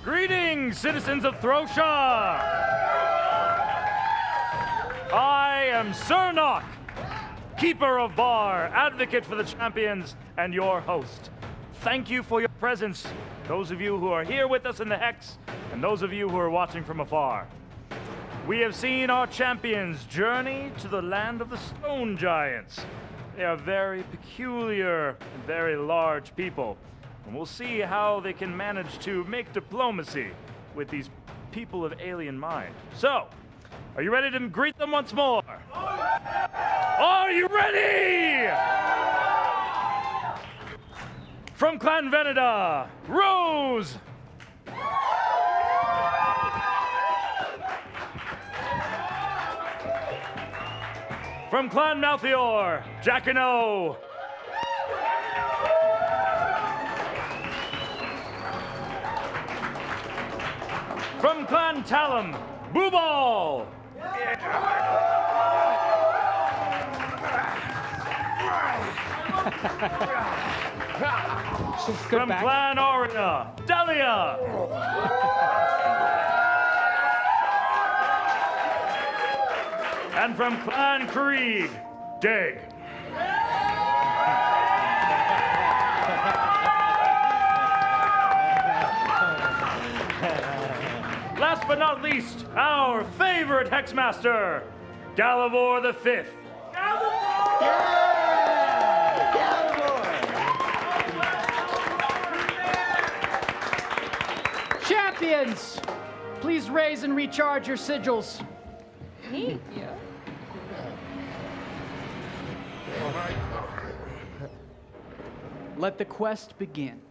Greetings, citizens of Throsha! I am Sir Nock, Keeper of Bar, Advocate for the Champions, and your host. Thank you for your presence, those of you who are here with us in the Hex, and those of you who are watching from afar. We have seen our champions journey to the land of the Stone Giants. They are very peculiar and very large people, and we'll see how they can manage to make diplomacy with these people of alien mind. So, are you ready to greet them once more? Are you ready? From Clan Veneda, Rose! From Clan Malthior, Jackano. From Clan Talum, Booball. From Clan Aria, Delia. And from Clan Krieg, Dig. Last but not least, our favorite Hexmaster, Galivor the Fifth. Champions, please raise and recharge your sigils. Me? Yeah. Let the quest begin.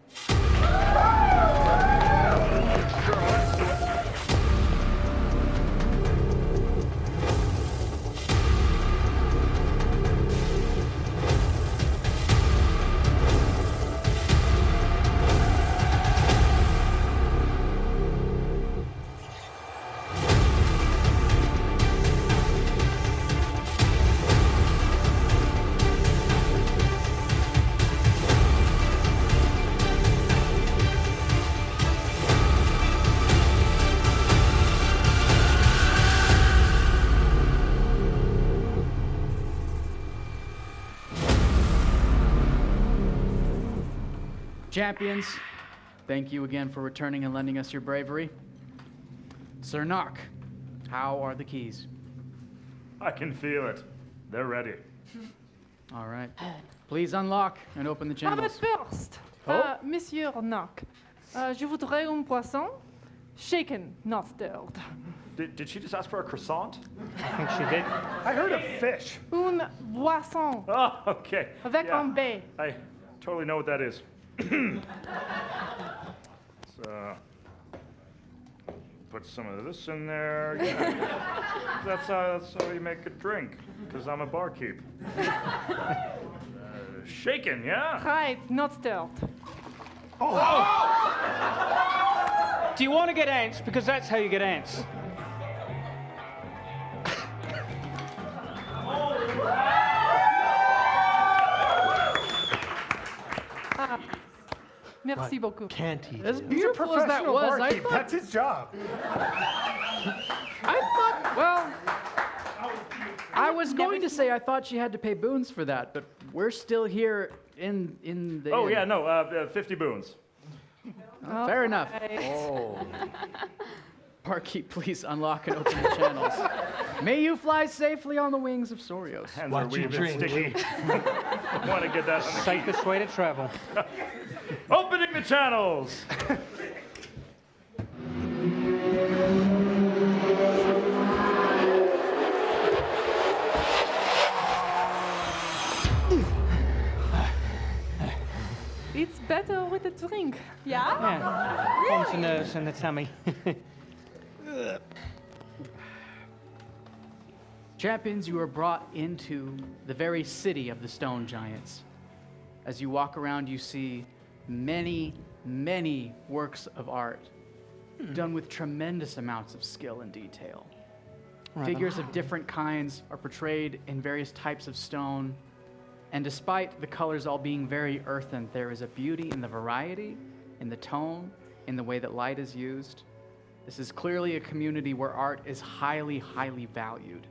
Champions, thank you again for returning and lending us your bravery. Sir Nock, how are the keys? I can feel it. They're ready. All right. Please unlock and open the Ah, but channels. first, Oh. Monsieur Nock, je voudrais un poisson, shaken, not stirred. Did she just ask for a croissant? I think she did. I heard of fish. Un boisson, Oh, okay. avec Yeah. un B. I totally know what that is. So, put some of this in there. Yeah. That's how you make a drink, because I'm a barkeep. Shaken, yeah? Right, not stirred. Do you want to get ants? Because that's how you get ants. Merci beaucoup. Can't he? As He's a beautiful as that professional was, I barkeep. thought, That's his job. I was going to say I thought she had to pay boons for that, but we're still here in the Oh, inn. yeah, no, 50 boons. Fair enough. Right. Barkeep, please unlock and open the channels. May you fly safely on the wings of Sorios. Hands Watch are wee you bit drink. sticky. Want to get that on the Safest way to travel. Opening the channels! It's better with a drink. Yeah? Yeah. Calms the nerves and the tummy. Champions, you are brought into the very city of the Stone Giants. As you walk around, you see many, many works of art done with tremendous amounts of skill and detail. Figures of different kinds are portrayed in various types of stone, and despite the colors all being very earthen, there is a beauty in the variety, in the tone, in the way that light is used. This is clearly a community where art is highly, highly valued.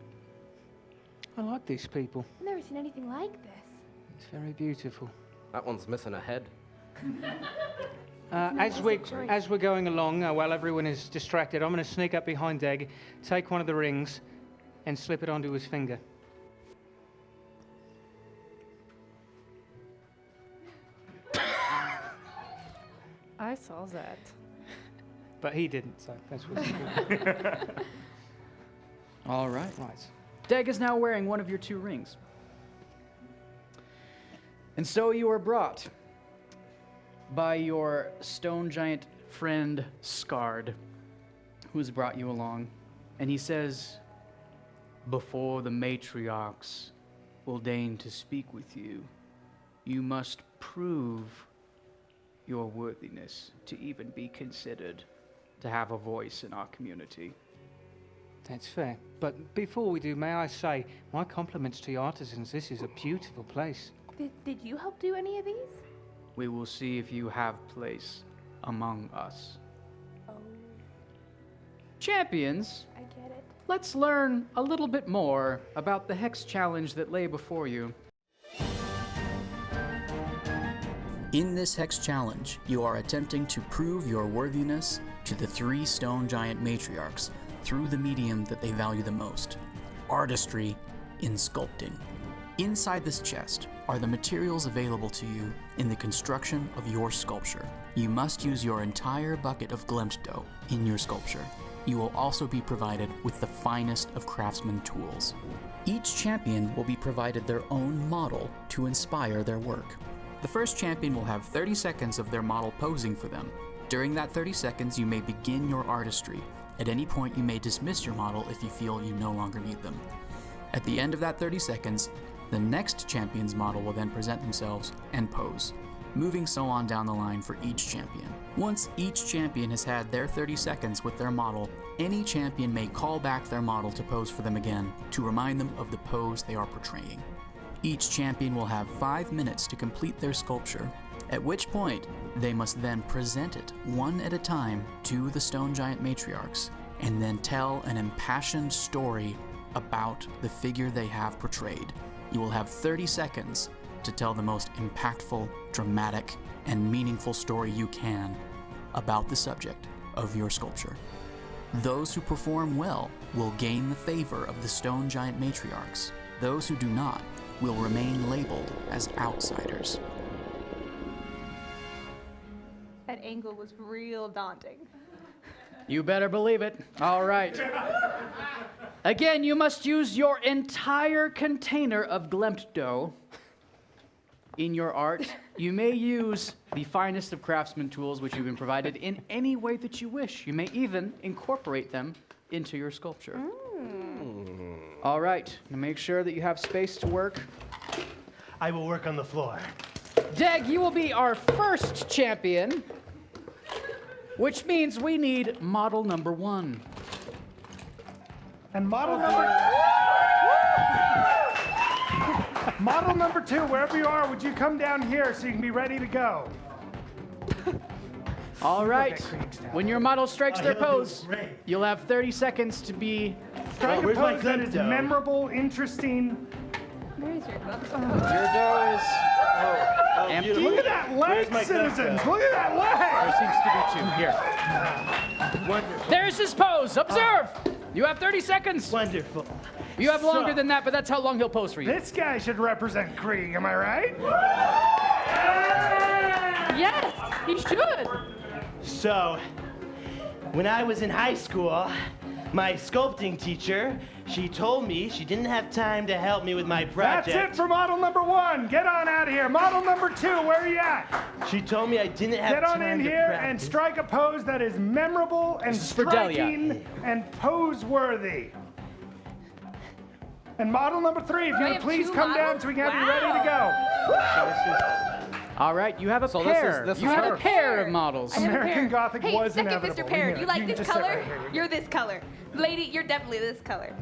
I like these people. I've never seen anything like this. It's very beautiful. That one's missing a head. As we're going along, while everyone is distracted, I'm going to sneak up behind Deg, take one of the rings, and slip it onto his finger. I saw that. But he didn't, so that's what's good. All right. Right. Deg is now wearing one of your 2 rings. And so you are brought by your stone giant friend, Scard, who has brought you along. And he says, "Before the matriarchs will deign to speak with you, you must prove your worthiness to even be considered to have a voice in our community." That's fair. But before we do, may I say, my compliments to your artisans. This is a beautiful place. Did you help do any of these? We will see if you have place among us. Oh, Champions, I get it. let's learn a little bit more about the Hex Challenge that lay before you. In this Hex Challenge, you are attempting to prove your worthiness to the 3 stone giant matriarchs through the medium that they value the most, artistry in sculpting. Inside this chest are the materials available to you in the construction of your sculpture. You must use your entire bucket of glimpsed dough in your sculpture. You will also be provided with the finest of craftsman tools. Each champion will be provided their own model to inspire their work. The first champion will have 30 seconds of their model posing for them. During that 30 seconds, you may begin your artistry. At any point, you may dismiss your model if you feel you no longer need them. At the end of that 30 seconds, the next champion's model will then present themselves and pose, moving so on down the line for each champion. Once each champion has had their 30 seconds with their model, any champion may call back their model to pose for them again to remind them of the pose they are portraying. Each champion will have 5 minutes to complete their sculpture, at which point they must then present it one at a time to the stone giant matriarchs, and then tell an impassioned story about the figure they have portrayed. You will have 30 seconds to tell the most impactful, dramatic, and meaningful story you can about the subject of your sculpture. Those who perform well will gain the favor of the stone giant matriarchs. Those who do not will remain labeled as outsiders. That angle was real daunting. You better believe it. All right. Again, you must use your entire container of glimpsed dough in your art. You may use the finest of craftsman tools which you've been provided in any way that you wish. You may even incorporate them into your sculpture. All right, now make sure that you have space to work. I will work on the floor. Deg, you will be our first champion, which means we need model number 1. And model number 2, wherever you are, would you come down here so you can be ready to go? All right, when your model strikes their he'll do pose, great. you'll have 30 seconds to be... Strike a where's my pose that is glimpsed dough? memorable, interesting. Where's your glove? Your dough is empty. Look at that leg, my glimpsed citizens! dough? Look at that There seems to be 2 here. Wonderful. There's his pose. Observe. You have 30 seconds. Wonderful. You have longer So- than that, but that's how long he'll pose for you. This guy should represent Krieg, am I right? Yes, he should. So, when I was in high school, my sculpting teacher, she told me she didn't have time to help me with my project. That's it for model number 1. Get on out of here. Model number 2, where are you at? She told me I didn't have Get on time in to here practice. and strike a pose that is memorable and This is for Delia. striking and pose-worthy. And model number 3, if you would have please 2 come down models? so we can have you Wow. ready to go. All right, you have a So this is- pair. this is you have a her. pair of models. American Gothic Hey, was second inevitable. Mr. Parrot, We you know. like can this just sit color? right here. You're this color. Lady, you're definitely this color.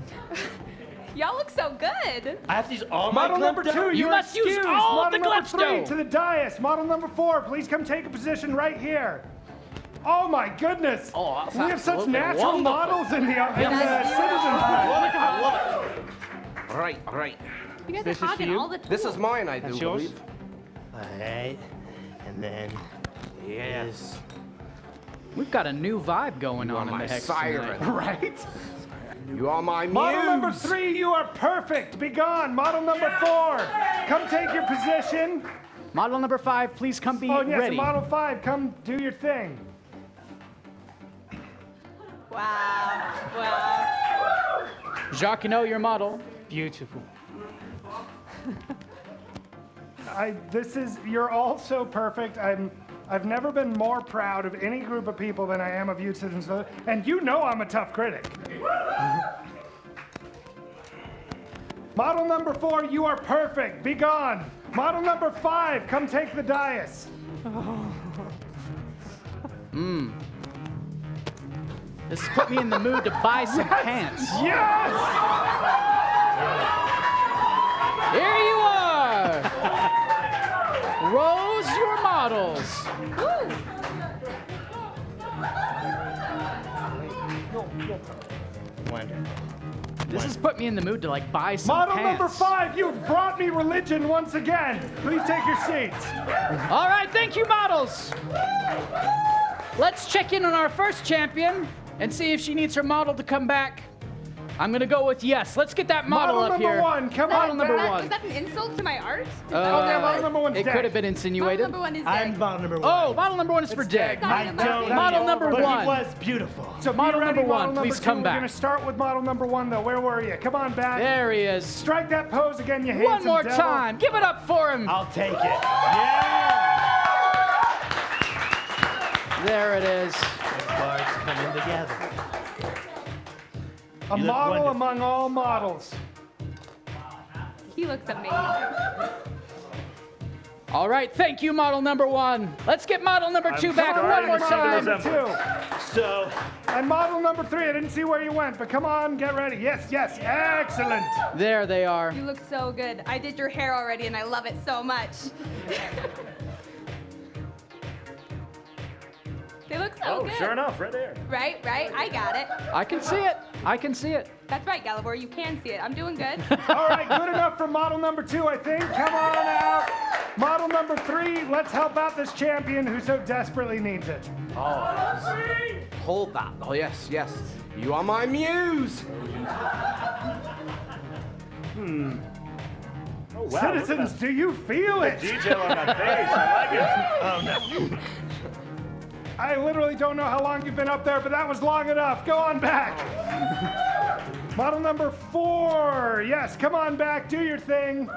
Y'all look so good. I have to use all my Model number glimpsed 2, dough? You you're must use excused. all Model the number glimpsed 3 dough. to the dais. Model number 4, please come take a position right here. Oh my goodness! Oh, that's we have such absolutely natural wonderful. models in the citizens. I love it. All right. You guys This is are for hogging you? all the tools. This is mine, I do That's yours? believe. Alright. And then Yes. We've got a new vibe going You are on in my the hex siren. tonight. Right? You are my muse. Model number 3, you are perfect. Be gone. Model number 4, come take your position. Model number 5, please come be Oh, yes, ready. and Model 5, come do your thing. Wow. Jacques, you know your model. Beautiful. You're all so perfect. I've never been more proud of any group of people than I am of you citizens. And you know I'm a tough critic. Model number 4, you are perfect. Be gone. Model number 5, come take the dais. This has put me in the mood to buy some pants. Yes! Here you are! Rose your models. wonderful. This has put me in the mood to like buy some Model pants. number 5, you've brought me religion once again. Please take your seats. All right, thank you, models. Let's check in on our first champion and see if she needs her model to come back. I'm gonna go with yes. Let's get that model up number here. 1, come Model on number back. 1. Is that an insult to my art? Model number 1's It dead. could have been Model insinuated. number 1 is I'm dead. model number 1. Oh, model number 1 is for Dick. I don't Model know, number but 1. he was beautiful. So be Model ready, number 1, model number please 2. come We're back. gonna start with model number 1 though. Where were you? Come on back. There he is. Strike that pose again, you handsome One more devil. time. Give it up for him. I'll take it. Yeah! There it is. Parts coming together. A You look model wonderful. among all models. He looks amazing. All right, thank you, model number 1. Let's get model number 2 back sorry, one more model time. number 2. So, And model number 3, I didn't see where you went, but come on, get ready. Yes, yes, excellent. There they are. You look so good. I did your hair already and I love it so much. They look so Oh, good. sure enough, right there. Right, I got it. I can see it. I can see it. That's right, Galivor, you can see it. I'm doing good. All right, good enough for model number 2, I think. Come on out. Model number 3, let's help out this champion who so desperately needs it. Hold that. Oh, yes. You are my muse. Oh, wow. Citizens, do you feel it? Detail on that face. I like it. I literally don't know how long you've been up there, but that was long enough. Go on back. Model number 4. Yes, come on back. Do your thing.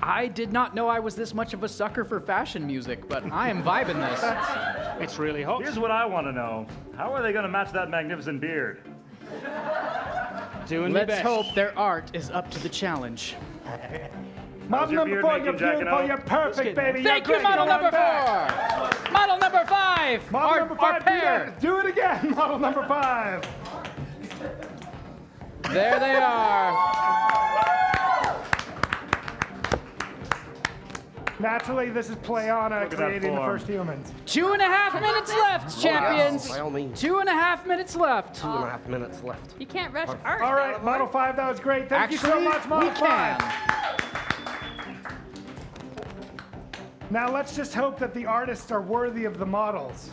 I did not know I was this much of a sucker for fashion music, but I am vibing this. It's really hot. Here's what I want to know. How are they going to match that magnificent beard? Doing my Let's best. hope their art is up to the challenge. Model your number beard 4, making, you're Jack and beautiful. O? You're perfect, baby. Thank You're you, great. model Come on number back. 4. Model number 5. Model our, number our 5, pair. do it again. Model number 5. There they are. Naturally, this is Playana Look at that creating the form. first humans. 2.5 minutes left, champions. By all means. 2.5 minutes left. 2.5 minutes left. You can't rush art. All right, Galivor. Model 5, that was great. Thank you so Actually, much, Model we 5. can. Now let's just hope that the artists are worthy of the models.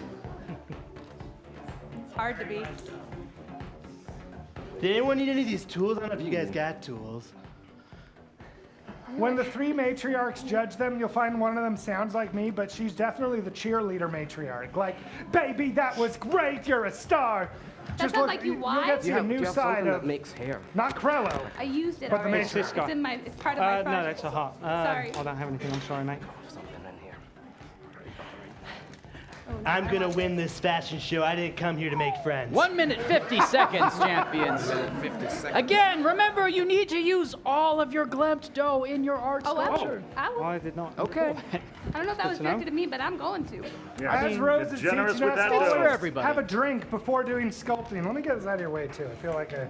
It's hard to be. did anyone need any of these tools? I don't know if you guys got tools. When the 3 matriarchs judge them, you'll find one of them sounds like me, but she's definitely the cheerleader matriarch. Like, baby, that was great. You're a star. That sounds like you You'll why? get to Do you the have, new do you have side something of that makes hair? not Krello. I used it But the already. matrix this guy. It's part of my project. No, that's a heart. Sorry. I don't have anything. I'm sorry, mate. Something in here. I'm gonna win this fashion show. I didn't come here to make friends. 1 minute 50 seconds, champions. 50 seconds. Again, remember you need to use all of your glamped dough in your art Oh, sculpture. I did not. Okay. I don't know if that was to know. directed to me, but I'm going to. Yeah, As Rose is generous teaching with us, that It's always for everybody. have a drink before doing sculpting. Let me get this out of your way, too. I feel like a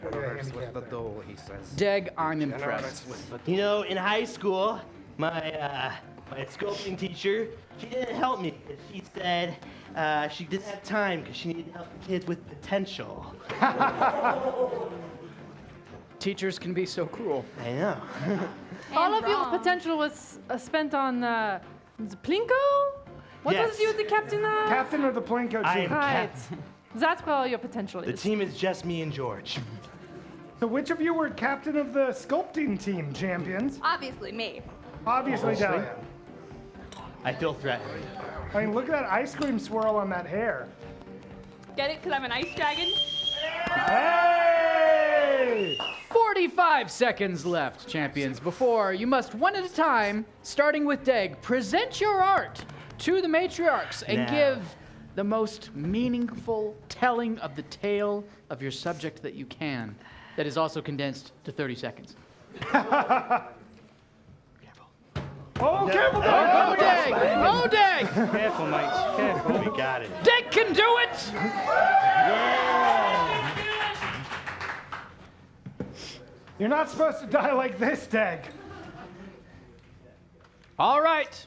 Generous handicap with the there. dough, he says. Deg, I'm Generous impressed. with the You know, in high school, my My sculpting teacher, she didn't help me. She said she didn't have time because she needed to help the kids with potential. Teachers can be so cruel. I know. All of your wrong. potential was spent on the Plinko? What Yes. was you the captain of? Captain of the Plinko I team. am Right. captain. That's where all your potential The is. team is just me and George. So which of you were captain of the sculpting team, champions? Obviously, me. Obviously, Dahlia. I feel threatened. I mean, look at that ice cream swirl on that hair. Get it? Because I'm an ice dragon? Hey! 45 seconds left, champions, before you must, one at a time, starting with Deg, present your art to the matriarchs and Now. give the most meaningful telling of the tale of your subject that you can. That is also condensed to 30 seconds. Oh, careful! Oh, Deg! Oh, Deg! Careful, mates. Careful. We got it. Deg can do it! You're not supposed to die like this, Deg. All right.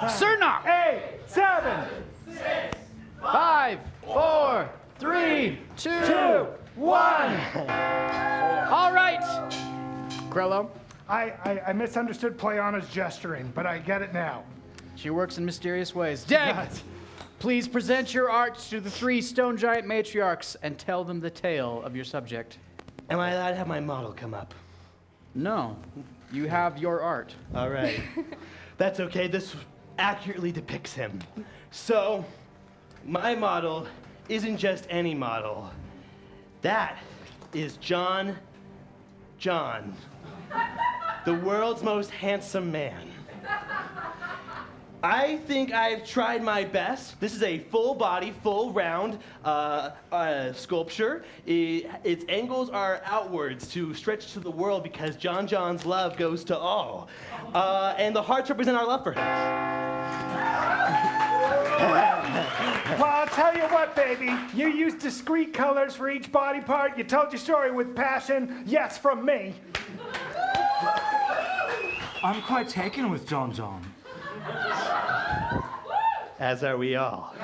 Cernok! 8, 7, 5, 4, 3, 2, 1. All right. Krello. I misunderstood Playana's gesturing, but I get it now. She works in mysterious ways. Deg, please present your art to the 3 stone giant matriarchs and tell them the tale of your subject. Am I allowed to have my model come up? No, you have your art. All right. That's okay. This accurately depicts him. So, my model isn't just any model. That is John, the world's most handsome man. I think I've tried my best. This is a full body, full round sculpture. Its angles are outwards to stretch to the world because John's love goes to all. And the hearts represent our love for him. Well, I'll tell you what, baby. You used discrete colors for each body part. You told your story with passion. Yes, from me. I'm quite taken with John. As are we all.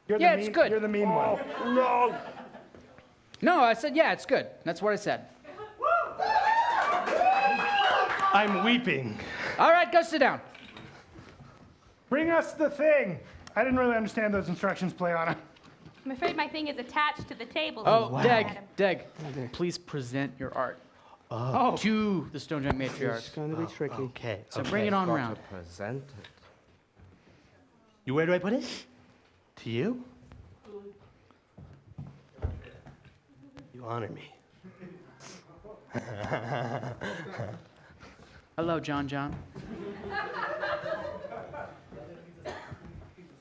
You're Yeah, the it's mean, good. You're the mean one. No. No, I said, yeah, it's good. That's what I said. I'm weeping. All right, go sit down. Bring us the thing. I didn't really understand those instructions, Playana. I'm afraid my thing is attached to the table. Oh, wow. Deg, please present your art to the stone giant It's matriarchs. going to be tricky. Okay. So bring it on Got around. to present it. Where do I put it? To you? You honor me. Hello, John.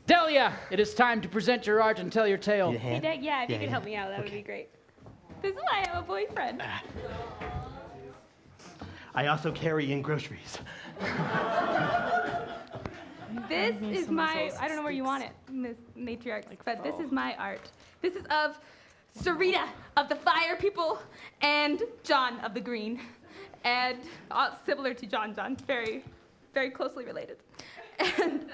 Delia, it is time to present your art and tell your tale. Need a hand? Hey, Deg, yeah, if you Yeah, could help me out, that would be great. This is why I have a boyfriend. I also carry in groceries. This is my, I don't know where you want it, Miss Matriarch, but this is my art. This is of Sarita of the Fire People and John of the Green. And similar to John, very, very closely related. And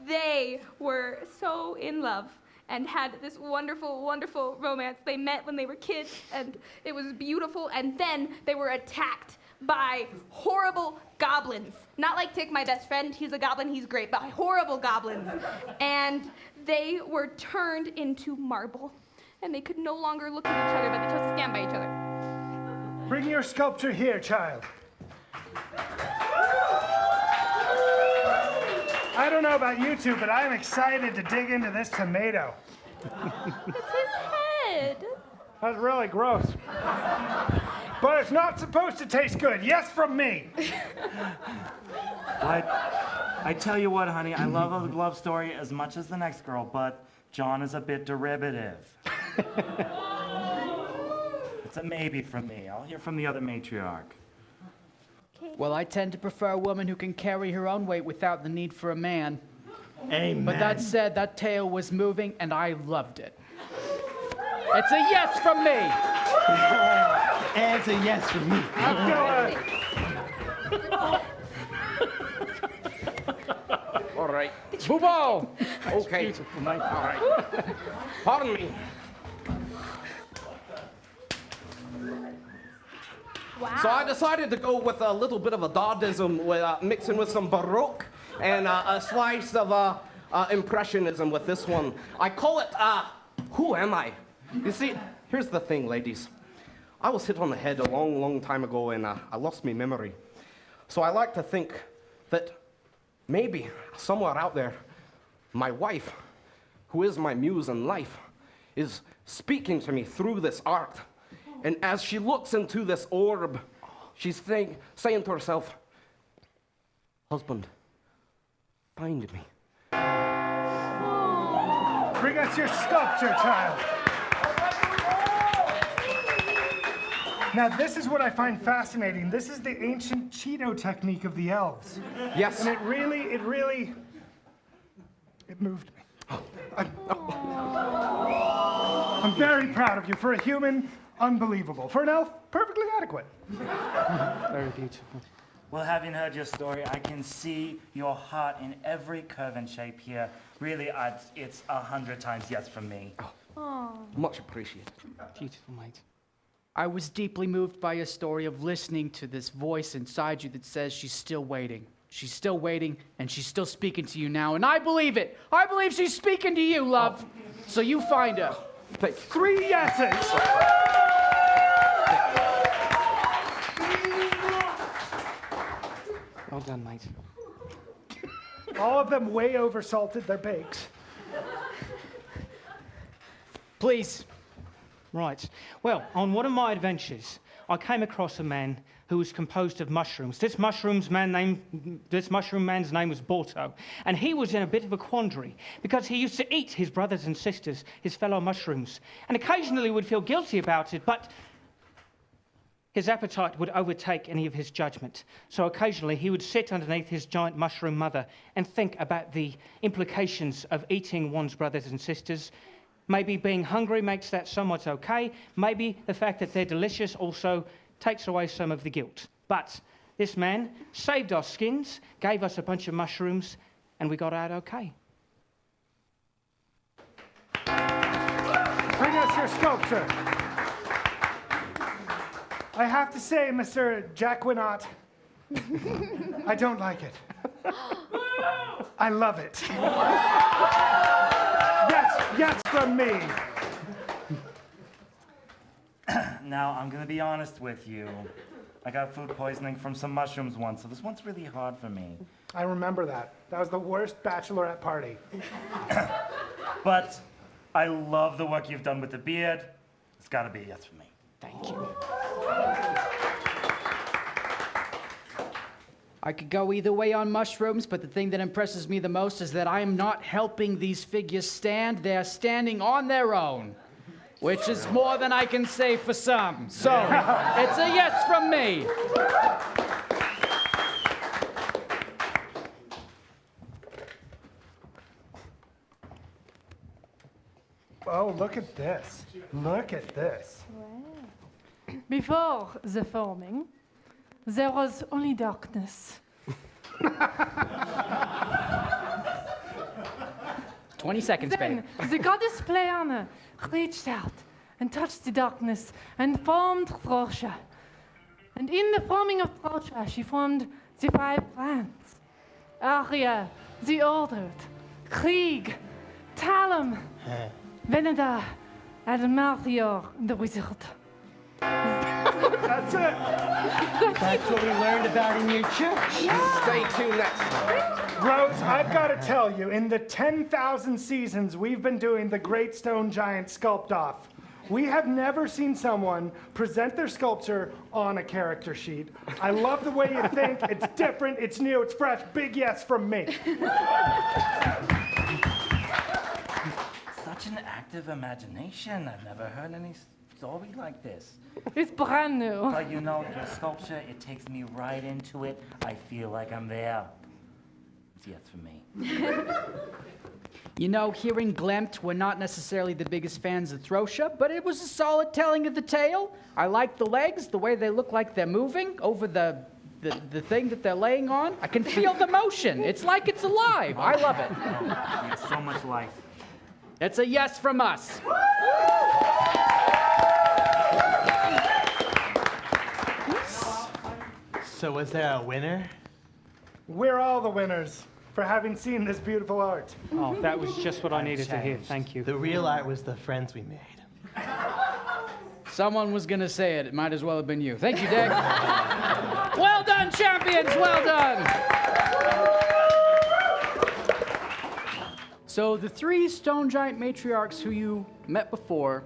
they were so in love and had this wonderful, wonderful romance. They met when they were kids, and it was beautiful, and then they were attacked by horrible goblins. Not like Tick, my best friend, he's a goblin, he's great, but horrible goblins. And they were turned into marble, and they could no longer look at each other, but they chose to stand by each other. Bring your sculpture here, child. I don't know about you two, but I'm excited to dig into this tomato. It's his head. That's really gross. But it's not supposed to taste good. Yes, from me. I tell you what, honey, I love a love story as much as the next girl, but John is a bit derivative. It's a maybe from me. I'll hear from the other matriarch. Well, I tend to prefer a woman who can carry her own weight without the need for a man. Amen. But that said, that tale was moving, and I loved it. It's a yes from me. And it's a yes from me. Let's go. Bubo! Okay. Beautiful, mate. All right. Pardon me. Wow. So I decided to go with a little bit of a Dadaism, with, mixing with some Baroque and a slice of Impressionism with this one. I call it, Who Am I? You see, here's the thing, ladies. I was hit on the head a long, long time ago, and I lost my memory. So I like to think that maybe somewhere out there, my wife, who is my muse in life, is speaking to me through this art. And as she looks into this orb, she's saying to herself, husband, find me. Bring us your sculpture, child. Now, this is what I find fascinating. This is the ancient Cheeto technique of the elves. Yes. And it moved me. I'm very proud of you. For a human, unbelievable. For an elf, perfectly adequate. Very beautiful. Well, having heard your story, I can see your heart in every curve and shape here. Really, it's 100 times yes from me. Much appreciated. Beautiful, mate. I was deeply moved by your story of listening to this voice inside you that says she's still waiting. She's still waiting, and she's still speaking to you now, and I believe it. I believe she's speaking to you, love. So you find her. Thank you. 3 yeses. Well done, mate. All of them way oversalted their bakes. Please. Right. Well, on one of my adventures, I came across a man who was composed of mushrooms. This mushroom man's name was Borto, and he was in a bit of a quandary because he used to eat his brothers and sisters, his fellow mushrooms, and occasionally would feel guilty about it, but his appetite would overtake any of his judgment. So occasionally he would sit underneath his giant mushroom mother and think about the implications of eating one's brothers and sisters. Maybe being hungry makes that somewhat okay. Maybe the fact that they're delicious also takes away some of the guilt. But this man saved our skins, gave us a bunch of mushrooms, and we got out okay. Bring us your sculpture. I have to say, Mr. Jacquinot, I don't like it. I love it. Yes from me. Now, I'm gonna be honest with you. I got food poisoning from some mushrooms once, so this one's really hard for me. I remember that. That was the worst bachelorette party. But I love the work you've done with the beard. It's gotta be a yes for me. Thank you. I could go either way on mushrooms, but the thing that impresses me the most is that I am not helping these figures stand. They're standing on their own, which is more than I can say for some. So, it's a yes from me. Oh, look at this. Look at this. Before the forming, there was only darkness. 20 seconds, babe. Then the goddess Pleione reached out and touched the darkness and formed Frosha. And in the forming of Frosha, she formed the 5 plants. Aria, the Ordered, Krieg, Talum, Veneda, and Malthior, the Wizard. That's it. That's what we learned about in your church. Stay tuned next time. Rose, I've got to tell you, in the 10,000 seasons we've been doing the Great Stone Giant Sculpt Off, we have never seen someone present their sculpture on a character sheet. I love the way you think. It's different, it's new, it's fresh. Big yes from me. Such an active imagination. I've never heard any story like this. It's brand new. But you know, your sculpture, it takes me right into it. I feel like I'm there. It's yes for me. You know, here in Glemt, we're not necessarily the biggest fans of Throsha, but it was a solid telling of the tale. I like the legs, the way they look like they're moving over the the thing that they're laying on, I can feel the motion. It's like it's alive. I love it. Yeah, so much life. It's a yes from us. So was there a winner? We're all the winners for having seen this beautiful art. Oh, that was just what I needed to hear. Thank you. The real art was the friends we made. Someone was going to say it. It might as well have been you. Thank you, Dick. Well done, champions. Well done. So the 3 stone giant matriarchs who you met before,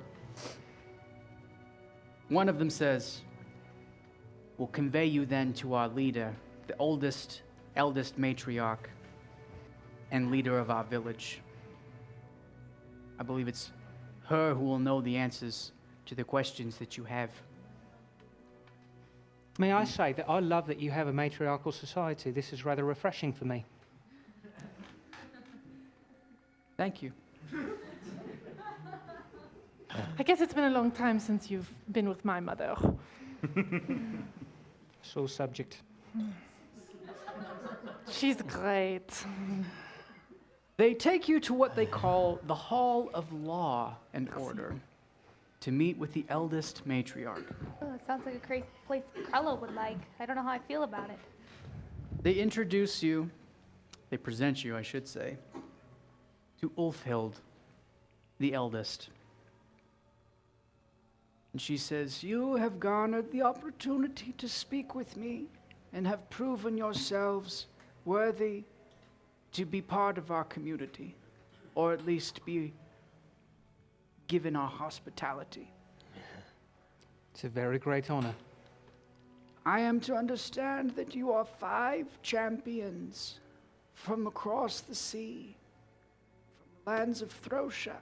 one of them says, we'll convey you then to our leader, the eldest matriarch and leader of our village. I believe it's her who will know the answers to the questions that you have. May I say that I love that you have a matriarchal society. This is rather refreshing for me. Thank you. I guess it's been a long time since you've been with my mother. Sore subject. She's great. They take you to what they call the Hall of Law and Order to meet with the eldest matriarch. Oh, it sounds like a crazy place Krello would like. I don't know how I feel about it. They introduce you, they present you, I should say, to Ulfhild, the eldest. And she says, you have garnered the opportunity to speak with me and have proven yourselves worthy to be part of our community, or at least be given our hospitality. It's a very great honor. I am to understand that you are 5 champions from across the sea, from the lands of Throsha,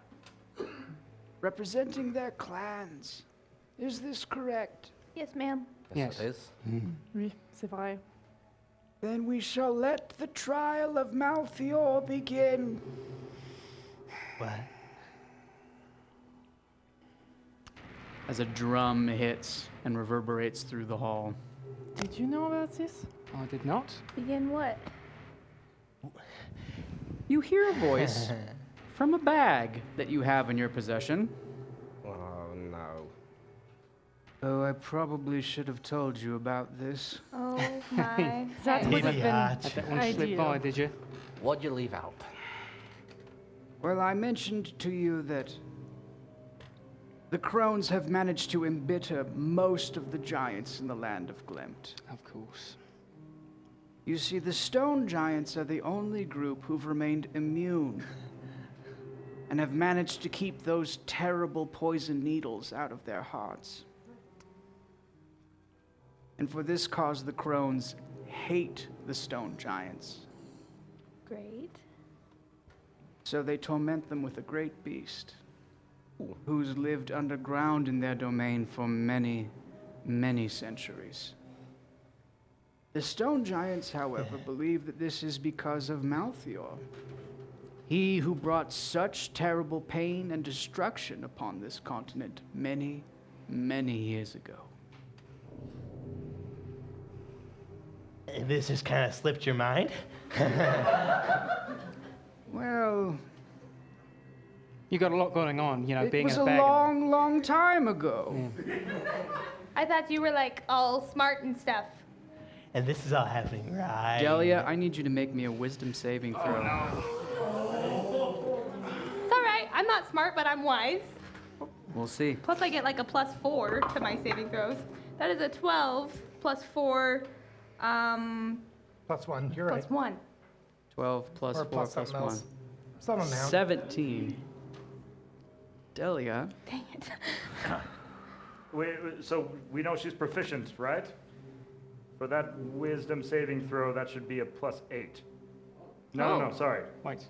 representing their clans. Is this correct? Yes, ma'am. Yes, it is. Oui, c'est vrai. Then we shall let the trial of Malthior begin. What? As a drum hits and reverberates through the hall. Did you know about this? I did not. Begin what? You hear a voice from a bag that you have in your possession. Oh, no. Oh, I probably should have told you about this. Oh my. That would have been Let that one slip ideal. by, did you? What'd you leave out? Well, I mentioned to you that the crones have managed to embitter most of the giants in the land of Glimt. Of course. You see, the stone giants are the only group who've remained immune and have managed to keep those terrible poison needles out of their hearts. And for this cause, the crones hate the stone giants. Great. So they torment them with a great beast who's lived underground in their domain for many, many centuries. The stone giants, however, believe that this is because of Malthior, he who brought such terrible pain and destruction upon this continent many, many years ago. And this just kind of slipped your mind? Well, You got a lot going on, you know, it being was a a bag. long, long time ago. I thought you were like all smart and stuff. And this is all happening right. Delia, I need you to make me a wisdom saving throw. It's all right. I'm not smart, but I'm wise. We'll see. Plus, I get like a +4 to my saving throws. That is a 12 +4, +1, you're right. +1. 12 plus Or 4 plus plus something 1. else. Some amount. 17. Delia, Dang it. So we know she's proficient, right? For that wisdom saving throw, that should be a +8. No, sorry. Wait.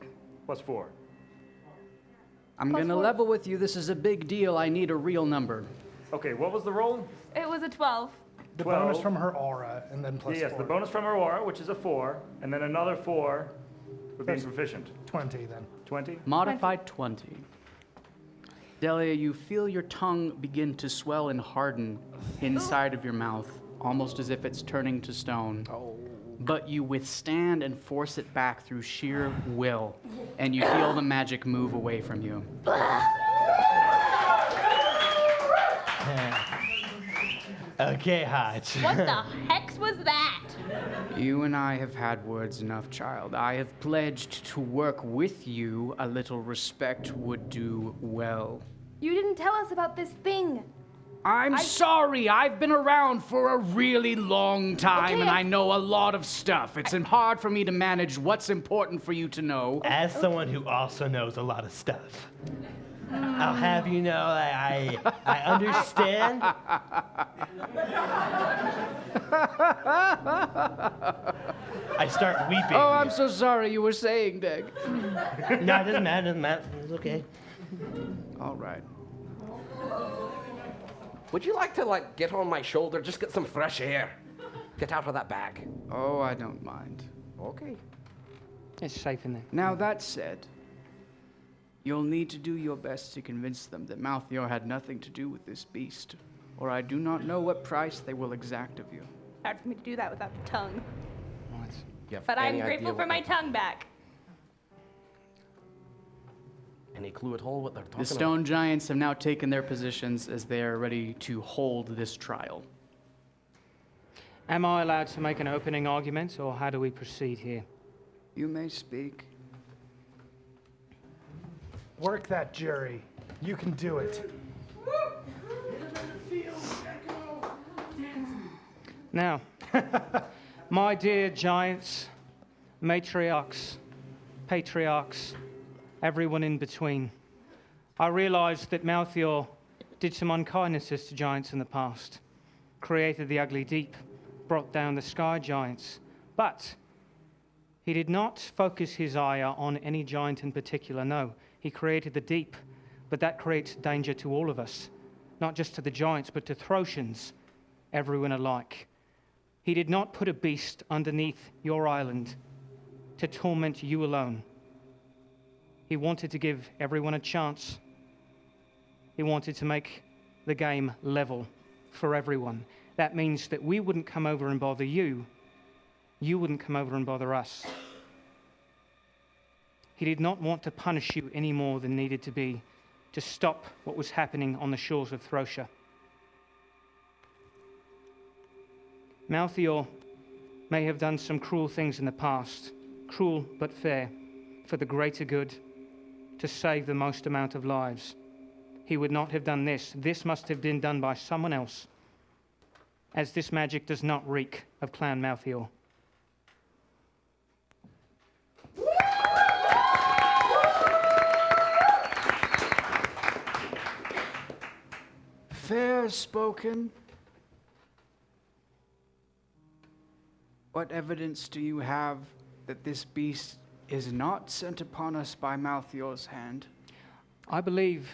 +4. I'm Plus going to 4. level with you. This is a big deal. I need a real number. Okay, what was the roll? It was a 12. The 12. bonus from her aura, and then +4. Yes, the bonus from Aurora, which is a 4, and then another 4 for being Yes. proficient. 20 then. 20? Modified 20. Delia, you feel your tongue begin to swell and harden inside of your mouth. almost as if it's turning to stone. But you withstand and force it back through sheer will, and you feel the magic move away from you. Okay, Hodge. What the hex was that? You and I have had words enough, child. I have pledged to work with you. A little respect would do well. You didn't tell us about this thing. I'm sorry. I've been around for a really long time, Okay, and I know a lot of stuff. It's hard for me to manage what's important for you to know. As someone who also knows a lot of stuff, I'll have you know I understand. I start weeping. Oh, I'm so sorry. You were saying, Deg. No, it doesn't matter. It's okay. All right. Would you like to, get on my shoulder, just get some fresh air? Get out of that bag. Oh, I don't mind. Okay. It's safe in there. Now, that said, you'll need to do your best to convince them that Malthior had nothing to do with this beast, or I do not know what price they will exact of you. Hard for me to do that without a tongue. Right. You have But I'm any grateful idea for my tongue back. Any clue at all what they're talking The stone giants have now taken their positions as they are ready to hold this trial. Am I allowed to make an opening argument, or how do we proceed here? You may speak. Work that jury. You can do it. Now, my dear giants, matriarchs, patriarchs, everyone in between, I realized that Malthior did some unkindnesses to giants in the past, created the ugly deep, brought down the sky giants, but he did not focus his ire on any giant in particular, no. He created the deep, but that creates danger to all of us, not just to the giants, but to Throtians, everyone alike. He did not put a beast underneath your island to torment you alone. He wanted to give everyone a chance. He wanted to make the game level for everyone. That means that we wouldn't come over and bother you. You wouldn't come over and bother us. He did not want to punish you any more than needed to be to stop what was happening on the shores of Throtia. Malthior may have done some cruel things in the past, cruel but fair, for the greater good, to save the most amount of lives. He would not have done this. This must have been done by someone else, as this magic does not reek of Clan Malthior. Fair spoken. What evidence do you have that this beast is not sent upon us by Malthior's hand? I believe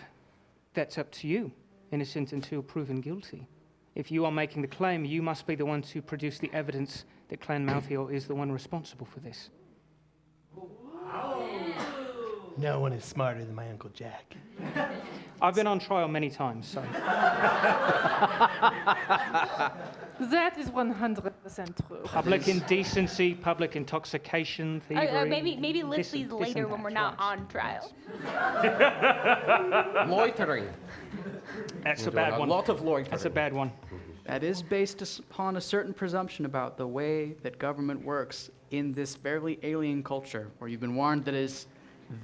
that's up to you, innocent until proven guilty. If you are making the claim, you must be the one to produce the evidence that Clan Malthior is the one responsible for this. No one is smarter than my Uncle Jack. I've been on trial many times, so. That is 100% true. Public indecency, public intoxication, thievery. Maybe list these later when we're not on trial. Loitering. That's a bad one. A lot of loitering. That's a bad one. That is based upon a certain presumption about the way that government works in this fairly alien culture, where you've been warned that it is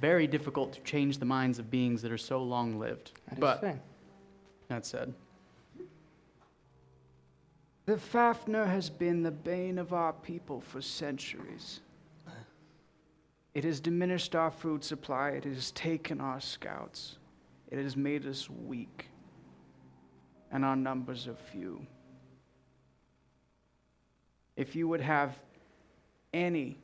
very difficult to change the minds of beings that are so long-lived. That is fair. That said, the Fafnir has been the bane of our people for centuries. It has diminished our food supply. It has taken our scouts. It has made us weak, and our numbers are few. If you would have any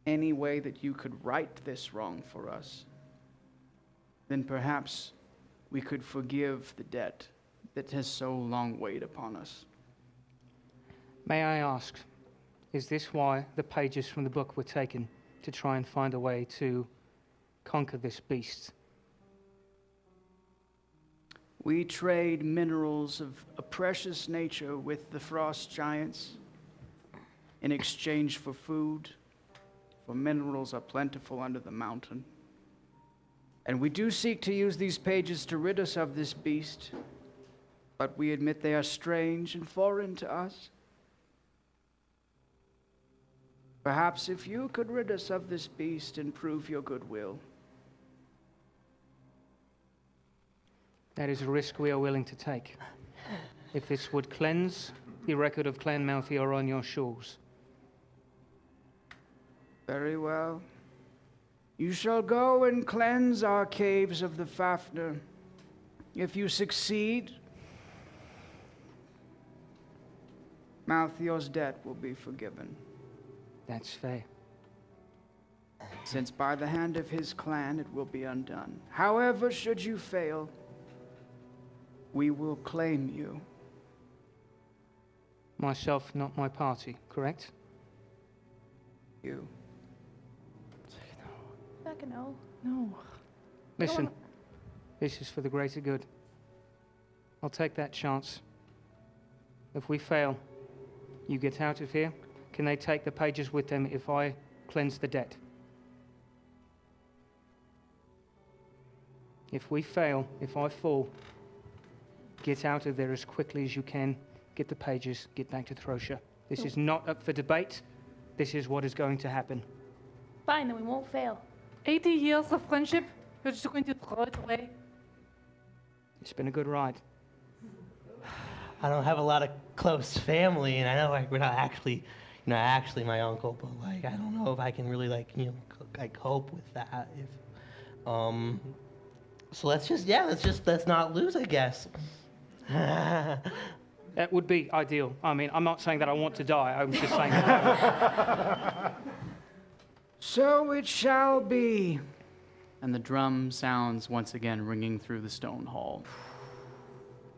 way that you could right this wrong for us, then perhaps we could forgive the debt that has so long weighed upon us. May I ask, is this why the pages from the book were taken, to try and find a way to conquer this beast? We trade minerals of a precious nature with the frost giants in exchange for food, for minerals are plentiful under the mountain. And we do seek to use these pages to rid us of this beast, but we admit they are strange and foreign to us. Perhaps if you could rid us of this beast and prove your goodwill. That is a risk we are willing to take. If this would cleanse the record of Clan Malthair on your shores. Very well. You shall go and cleanse our caves of the Fafnir. If you succeed, Malthair's debt will be forgiven. That's fair. Since by the hand of his clan it will be undone. However, should you fail, we will claim you. Myself, not my party, correct? You. No. No. Listen, this is for the greater good. I'll take that chance. If we fail, you get out of here. Can they take the pages with them if I cleanse the debt? If we fail, if I fall, get out of there as quickly as you can. Get the pages, get back to Throcia. This is not up for debate. This is what is going to happen. Fine, then we won't fail. 80 years of friendship, you're just going to throw it away? It's been a good ride. I don't have a lot of close family, and I know like we're not actually, my uncle, but like I don't know if I can really cope with that. If, so let's not lose, I guess. That would be ideal. I mean, I'm not saying that I want to die. I'm just saying that So it shall be. And the drum sounds once again ringing through the stone hall.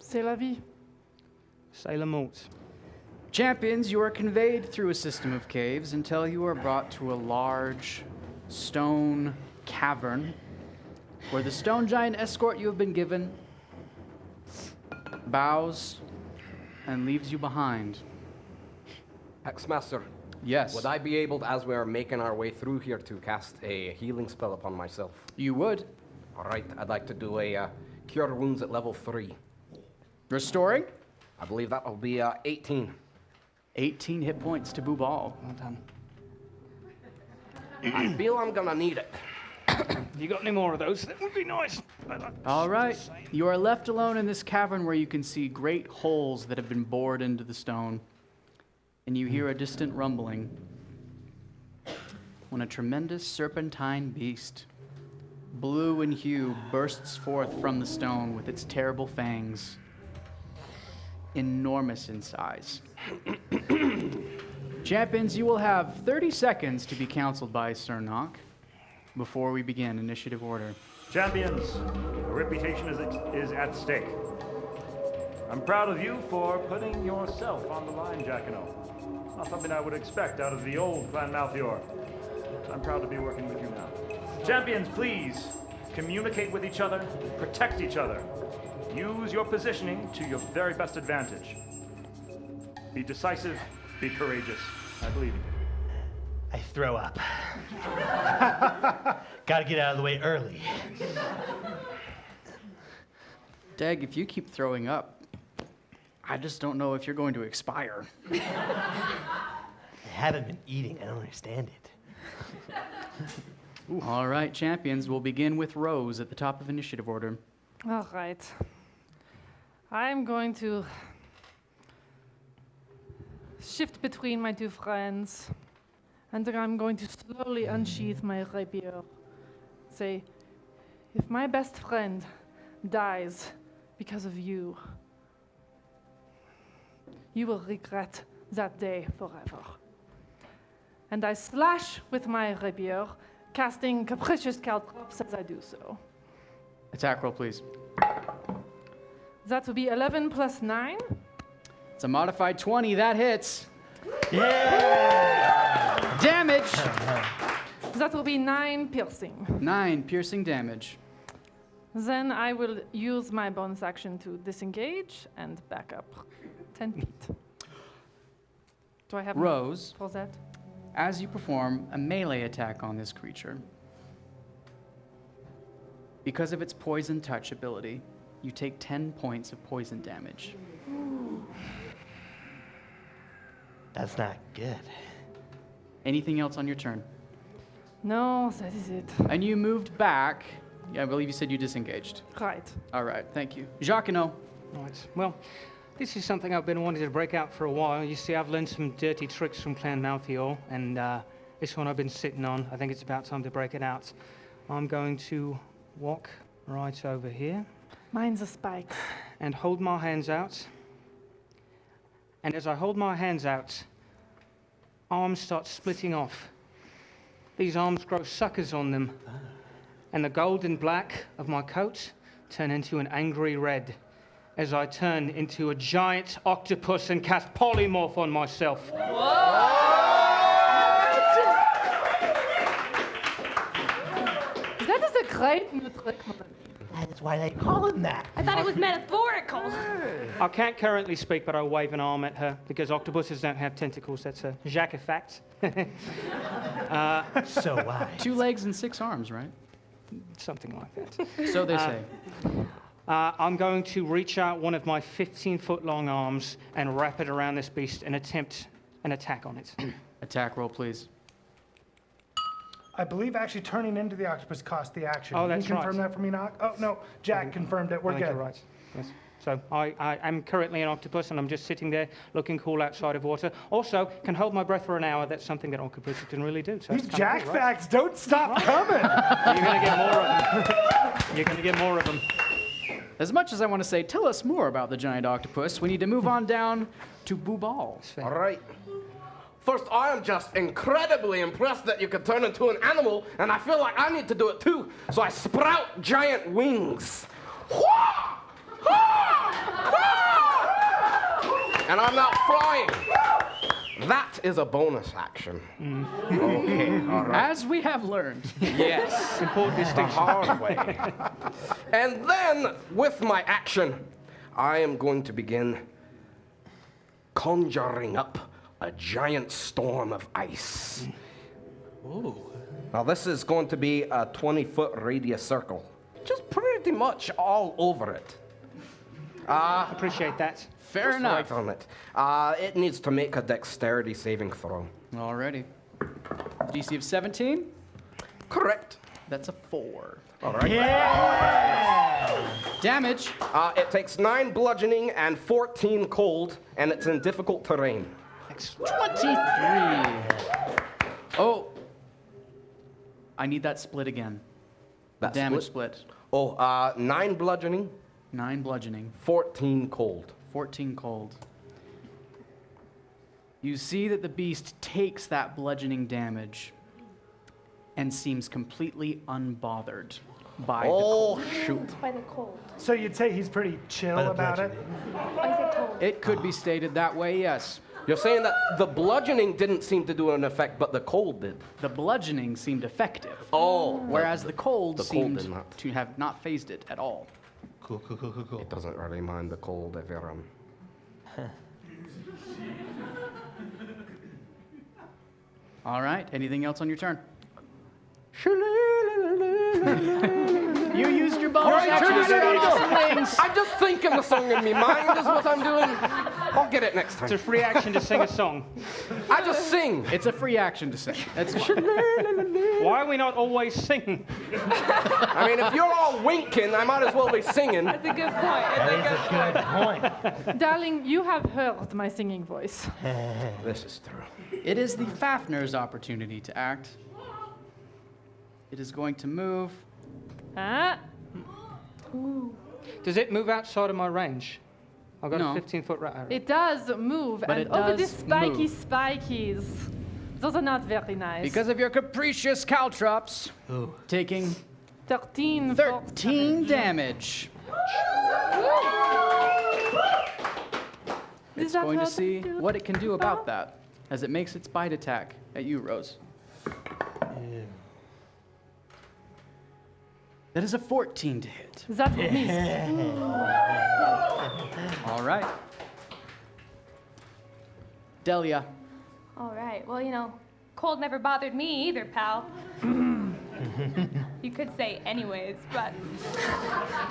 C'est la vie. Sailor Mort. Champions, you are conveyed through a system of caves until you are brought to a large stone cavern where the stone giant escort you have been given bows and leaves you behind. Hexmaster, Yes. would I be able, as we're making our way through here, to cast a healing spell upon myself? You would. All right, I'd like to do a Cure Wounds at level 3. Restoring? I believe that will be 18. 18 hit points to Booball. Well done. I feel I'm gonna need it. You got any more of those? That would be nice. All right. You are left alone in this cavern where you can see great holes that have been bored into the stone. And you hear a distant rumbling when a tremendous serpentine beast, blue in hue, bursts forth from the stone with its terrible fangs, enormous in size. Champions, you will have 30 seconds to be counseled by Cernok before we begin initiative order. Champions, your reputation is at stake. I'm proud of you for putting yourself on the line, Jacquino. Not something I would expect out of the old Clan Malthair. I'm proud to be working with you now. Champions, please communicate with each other, protect each other. Use your positioning to your very best advantage. Be decisive, be courageous. I believe in you. I throw up. Gotta get out of the way early. Dag, if you keep throwing up, I just don't know if you're going to expire. I haven't been eating. I don't understand it. All right, champions, we'll begin with Rose at the top of initiative order. All right. I'm going to shift between my two friends, and then I'm going to slowly unsheath my rapier. Say, if my best friend dies because of you, you will regret that day forever. And I slash with my rapier, casting capricious caltrops as I do so. Attack roll, please. That will be 11 plus 9. It's a modified 20. That hits. Yeah! Damage! That will be 9 piercing. 9 piercing damage. Then I will use my bonus action to disengage and back up 10 feet. Do I have Rose, for that? as you perform a melee attack on this creature, because of its poison touch ability, you take 10 points of poison damage. That's not good. Anything else on your turn? No, that is it. And you moved back. Yeah, I believe you said you disengaged. Right. All right, thank you. Jacquino. Right. Well, this is something I've been wanting to break out for a while. You see, I've learned some dirty tricks from Clan Malthior, and this one I've been sitting on. I think it's about time to break it out. I'm going to walk right over here. Mine's a spike. And hold my hands out. And as I hold my hands out, arms start splitting off. These arms grow suckers on them. And the gold and black of my coat turn into an angry red as I turn into a giant octopus and cast polymorph on myself. That is a great new trick. That's why they call him that. I thought it was metaphorical. I can't currently speak, but I wave an arm at her because octopuses don't have tentacles. That's a Jacques fact. So wise. 2 legs and 6 arms, right? Something like that. So they say. I'm going to reach out one of my 15-foot long arms and wrap it around this beast and attempt an attack on it. Attack roll, please. I believe actually turning into the octopus cost the action. Oh, that's Can you confirm right. that for me, Knock? Oh, no. Jack confirmed it. We're I think good. you're right. Yes. So I am currently an octopus, and I'm just sitting there looking cool outside of water. Also, can hold my breath for an hour. That's something that octopuses can really do. So These it's kinda Jack cool, right? facts don't stop coming. You're going to get more of them. You're going to get more of them. As much as I want to say, tell us more about the giant octopus, we need to move on down to Boobal. All right. First, I am just incredibly impressed that you could turn into an animal, and I feel like I need to do it too. So I sprout giant wings. And I'm now flying. That is a bonus action. Okay, all right. As we have learned. Yes. Important The distinction. hard way. And then, with my action, I am going to begin conjuring up a giant storm of ice. Ooh. Now, this is going to be a 20-foot radius circle. Just pretty much all over it. Appreciate that. Fair Just enough. right on it. It needs to make a dexterity saving throw. Alrighty. DC of 17? Correct. That's a 4. All right. Damage. It takes 9 bludgeoning and 14 cold, and it's in difficult terrain. 23. Oh. I need that split again. That Damage split. Oh, 9 bludgeoning, 9 bludgeoning. 14 cold. 14 cold. You see that the beast takes that bludgeoning damage and seems completely unbothered by Oh, shoot. By the cold. So you'd say he's pretty chill the about it? I said cold. It could be stated that way, yes. You're saying that the bludgeoning didn't seem to do an effect, but the cold did. The bludgeoning seemed effective, Oh. whereas the cold the cold seemed did not. to have not phased it at all. Cool. It doesn't really mind the cold if you're All right, anything else on your turn? You used your bonus action to set off some wings. I'm just thinking the song in my mind is what I'm doing. I'll get it next time. It's a free action to sing a song. I just sing. It's a free action to say. That's fine. Why are we not always singing? I mean, if you're all winking, I might as well be singing. That's a good point. That is a good point. Darling, you have heard my singing voice. This is true. It is the Fafnir's opportunity to act. It is going to move. Ah, Does it move outside of my range? I've got No. a 15-foot area. it does move, But and it over the does spiky move. spikies. Those are not very nice. Because of your capricious caltrops, taking 13. 13 damage. Is It's that going to how see they do what it can do about that as it makes its bite attack at you, Rose. That is a 14 to hit. That missed. All right. Delia. All right. Well, you know, cold never bothered me either, pal. You could say anyways, but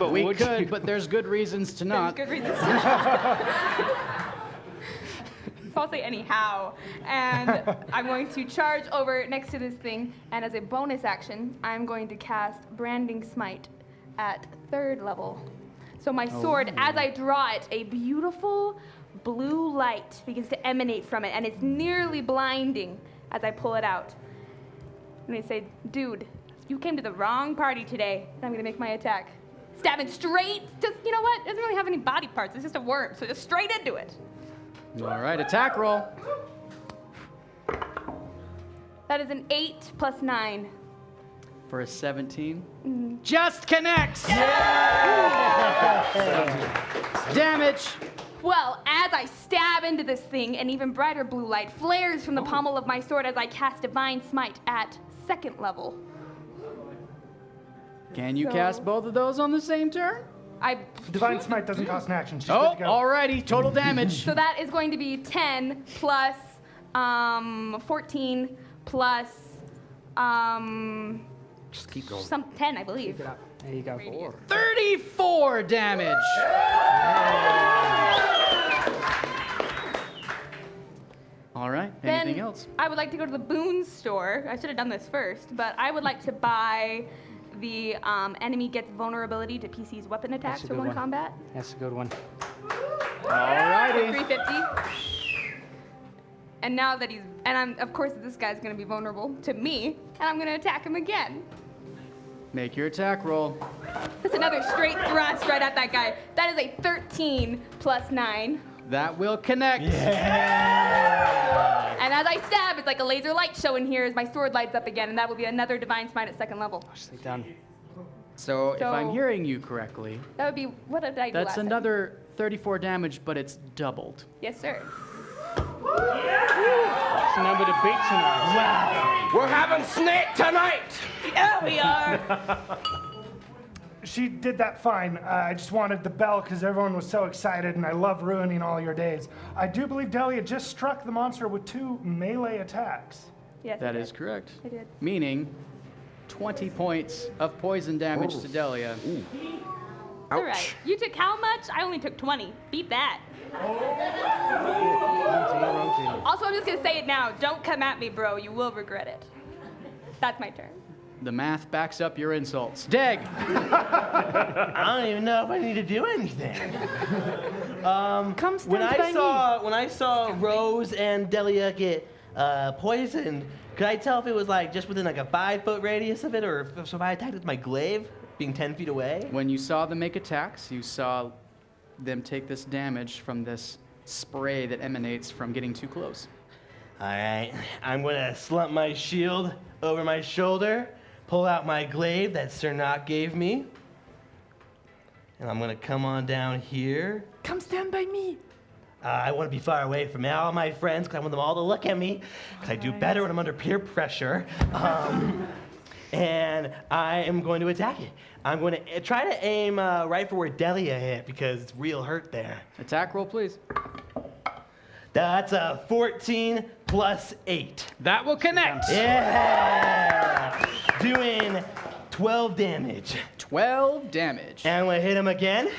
We could, but there's good reasons to not. there's good reasons. So I'll say anyhow. And I'm going to charge over next to this thing, and as a bonus action, I'm going to cast Branding Smite at 3rd level. So my sword, as I draw it, a beautiful blue light begins to emanate from it, and it's nearly blinding as I pull it out. And I say, dude, you came to the wrong party today, and I'm gonna make my attack. Stabbing straight, just, you know what? It doesn't really have any body parts, it's just a worm, so just straight into it. All right, attack roll. That is an 8 plus 9. For a 17. Just connects! Damage. Well, as I stab into this thing, an even brighter blue light flares from the pommel of my sword as I cast Divine Smite at 2nd level. Can you cast both of those on the same turn? Divine Smite doesn't cost an action. She's good to go. Alrighty, total damage. So that is going to be 10 plus 14 plus Just keep going. 10, I believe. There you go. 34 damage. All right, anything Then else? I would like to go to the Boone store. I should have done this first, but I would like to buy the enemy gets vulnerability to PC's weapon attacks That's a for good one one. combat. That's a good one. Alrighty. 350. And now that of course this guy's gonna be vulnerable to me, and I'm gonna attack him again. Make your attack roll. That's another straight thrust right at that guy. That is a 13 plus 9. That will connect. And as I stab, it's like a laser light show in here as my sword lights up again, and that will be another Divine Smite at 2nd level. Nicely done. So if I'm hearing you correctly, That would be, what did I do that's last time? another 34 damage, but it's doubled. Yes, sir. That's the number to beat tonight. Wow. We're having snake tonight. Yeah, we are. She did that fine. I just wanted the bell because everyone was so excited, and I love ruining all your days. I do believe Delia just struck the monster with 2 melee attacks. Yes, That is correct. I did. Meaning 20 points of poison damage to Delia. It's all right. You took how much? I only took 20. Beat that. Also, I'm just going to say it now. Don't come at me, bro. You will regret it. That's my turn. The math backs up your insults. Deg! I don't even know if I need to do anything. Come stand When by I saw Rose and Delia get poisoned, could I tell if it was like just within like a 5-foot radius of it, or if I attacked with my glaive, being 10 feet away? When you saw them make attacks, you saw them take this damage from this spray that emanates from getting too close. All right, I'm gonna slump my shield over my shoulder, pull out my glaive that Sir Knock gave me, and I'm gonna come on down here. Come stand by me. I want to be far away from all my friends because I want them all to look at me because I do better when I'm under peer pressure. And I am going to attack it. I'm going to try to aim right for where Delia hit because it's real hurt there. Attack roll, please. That's a 14 plus 8. That will connect. Yeah! Doing 12 damage. 12 damage. And I'm going to hit him again.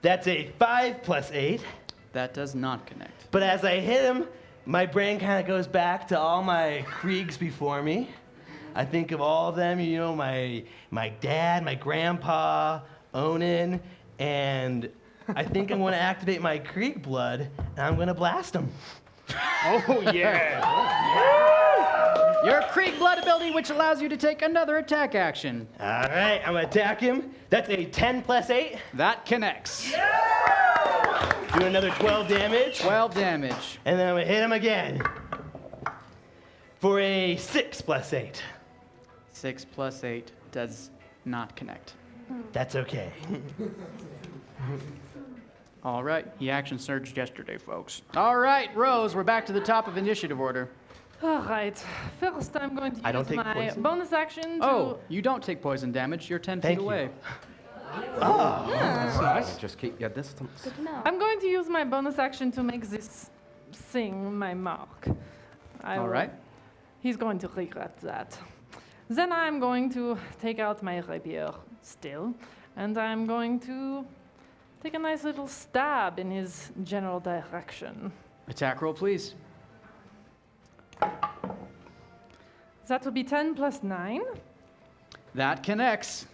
That's a 5 plus 8. That does not connect. But as I hit him, my brain kind of goes back to all my Kriegs before me. I think of all of them, you know, my dad, my grandpa, Onan, and I think I'm going to activate my Krieg blood, and I'm going to blast him. Oh, yeah. Your Krieg blood ability, which allows you to take another attack action. All right, I'm going to attack him. That's a 10 plus 8. That connects. Do another 12 damage. 12 damage. And then I'm going to hit him again for a 6 plus 8. 6 plus 8 does not connect. That's okay. All right, he action surged yesterday, folks. All right, Rose, we're back to the top of initiative order. All right. First, I'm going to I don't use take my poison. bonus action to. Oh, you don't take poison damage. You're 10 Thank feet you. away. That's nice. Just keep your distance. Good to know. I'm going to use my bonus action to make this thing my mark. All right. He's going to regret that. Then I'm going to take out my rapier still, and I'm going to take a nice little stab in his general direction. Attack roll, please. That will be 10 plus 9. That connects.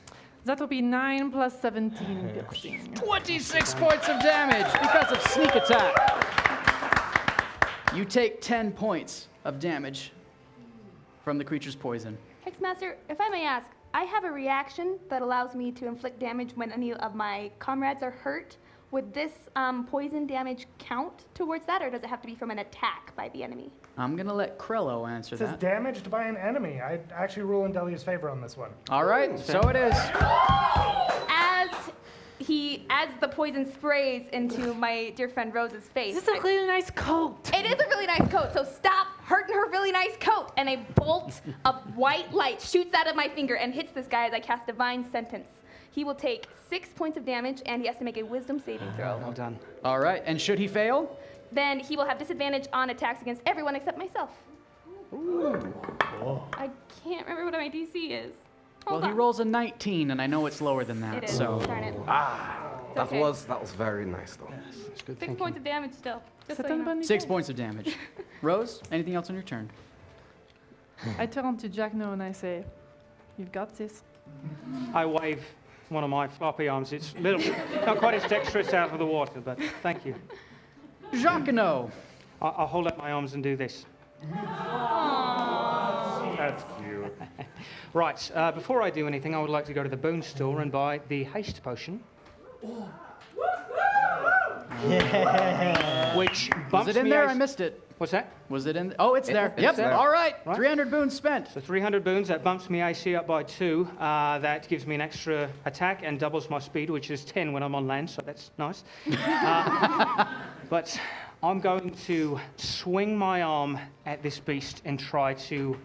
That will be 9 plus 17 piercing. 26 points of damage because of sneak attack. You take 10 points of damage from the creature's poison. Hexmaster, if I may ask, I have a reaction that allows me to inflict damage when any of my comrades are hurt. Would this poison damage count towards that, or does it have to be from an attack by the enemy? I'm going to let Krello answer It says that. damaged by an enemy. I actually rule in Delia's favor on this one. All right, so it is. As the poison sprays into my dear friend Rose's face. This is a really nice coat. It is a really nice coat, so stop hurting her really nice coat. And a bolt of white light shoots out of my finger and hits this guy as I cast Divine Sentence. He will take 6 points of damage, and he has to make a wisdom saving throw. Well done. All right, and should he fail? Then he will have disadvantage on attacks against everyone except myself. I can't remember what my DC is. Hold Well, he on. rolls a 19, and I know it's lower than that. It is. So Darn it. That okay. was very nice though. That's good 6 points of damage still. Just so C'est you un know. bon 6 idée. points of damage. Rose, anything else on your turn? I turn to Jack No and I say, "You've got this." I wave one of my floppy arms. It's not quite as dexterous out of the water, but thank you. Jacquino. I'll hold up my arms and do this. That's cute. Right, before I do anything, I would like to go to the boon store and buy the haste potion. Which bumps Was it in me there? AC I missed it. What's that? Was it in? Oh, it's there. it's Yep. there. All right. Right. 300 boons spent. So 300 boons, that bumps me AC up by 2. That gives me an extra attack and doubles my speed, which is 10 when I'm on land, so that's nice. But I'm going to swing my arm at this beast and try to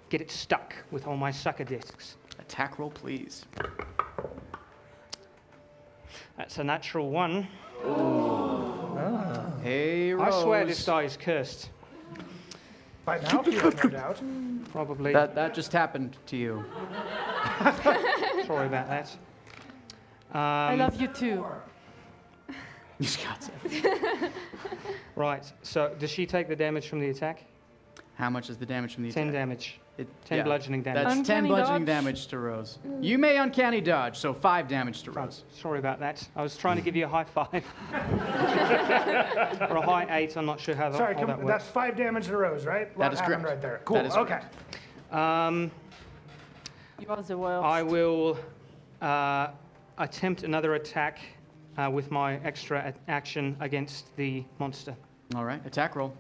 get it stuck with all my sucker discs. Attack roll, please. That's a natural 1. Hey, Rose. I swear this die is cursed. By now, if you have no doubt. Probably. That just happened to you. Sorry about that. I love you too. You got it. Right, so does she take the damage from the attack? How much is the damage from the 10 attack? damage. 10 yeah. bludgeoning damage. That's 10 Uncanny bludgeoning dodge. damage to Rose. You may uncanny dodge, so 5 damage to Rose. Sorry about that. I was trying to give you a high 5. Or a high 8, I'm not sure how, Sorry, all that that's works. 5 damage to Rose, right? That Lot is happened correct. right there. Cool. That is Okay. You are the worst. I will attempt another attack with my extra action against the monster. All right, attack roll.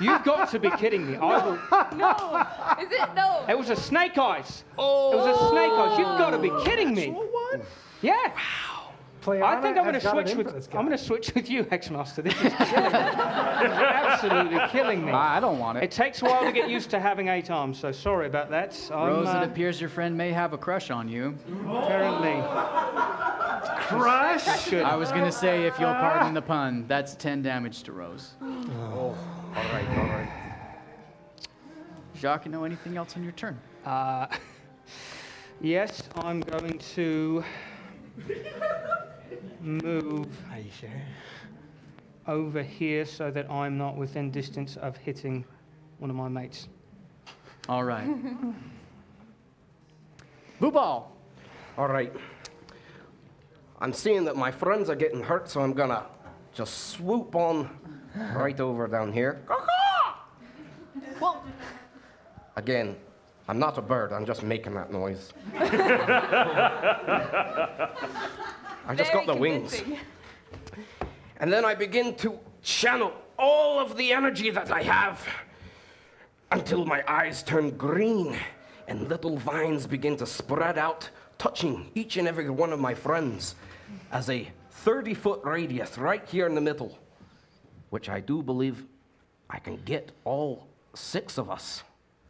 You've got to be kidding me. I will... No! Is it? No! It was a snake eyes. Oh. It was a snake eyes. You've got to be kidding me. What? Yeah. Playana I think I'm going has to got it switch in with. for this guy. I'm going to switch with you, Hexmaster. This is killing me. This is absolutely killing me. I don't want It it. takes a while to get used to having 8 arms, so sorry about that. Rose, it appears your friend may have a crush on you. Apparently. Crush? Good. I was going to say, if you'll pardon the pun, that's 10 damage to Rose. All right. Jacques, you know anything else on your turn? Yes, I'm going to move Are you sure? over here so that I'm not within distance of hitting one of my mates. All right. Blue ball. All right. I'm seeing that my friends are getting hurt, so I'm gonna just swoop on right over down here. Well, again, I'm not a bird. I'm just making that noise. I just got the wings. And then I begin to channel all of the energy that I have until my eyes turn green and little vines begin to spread out, touching each and every one of my friends as a 30-foot radius right here in the middle which I do believe I can get all 6 of us.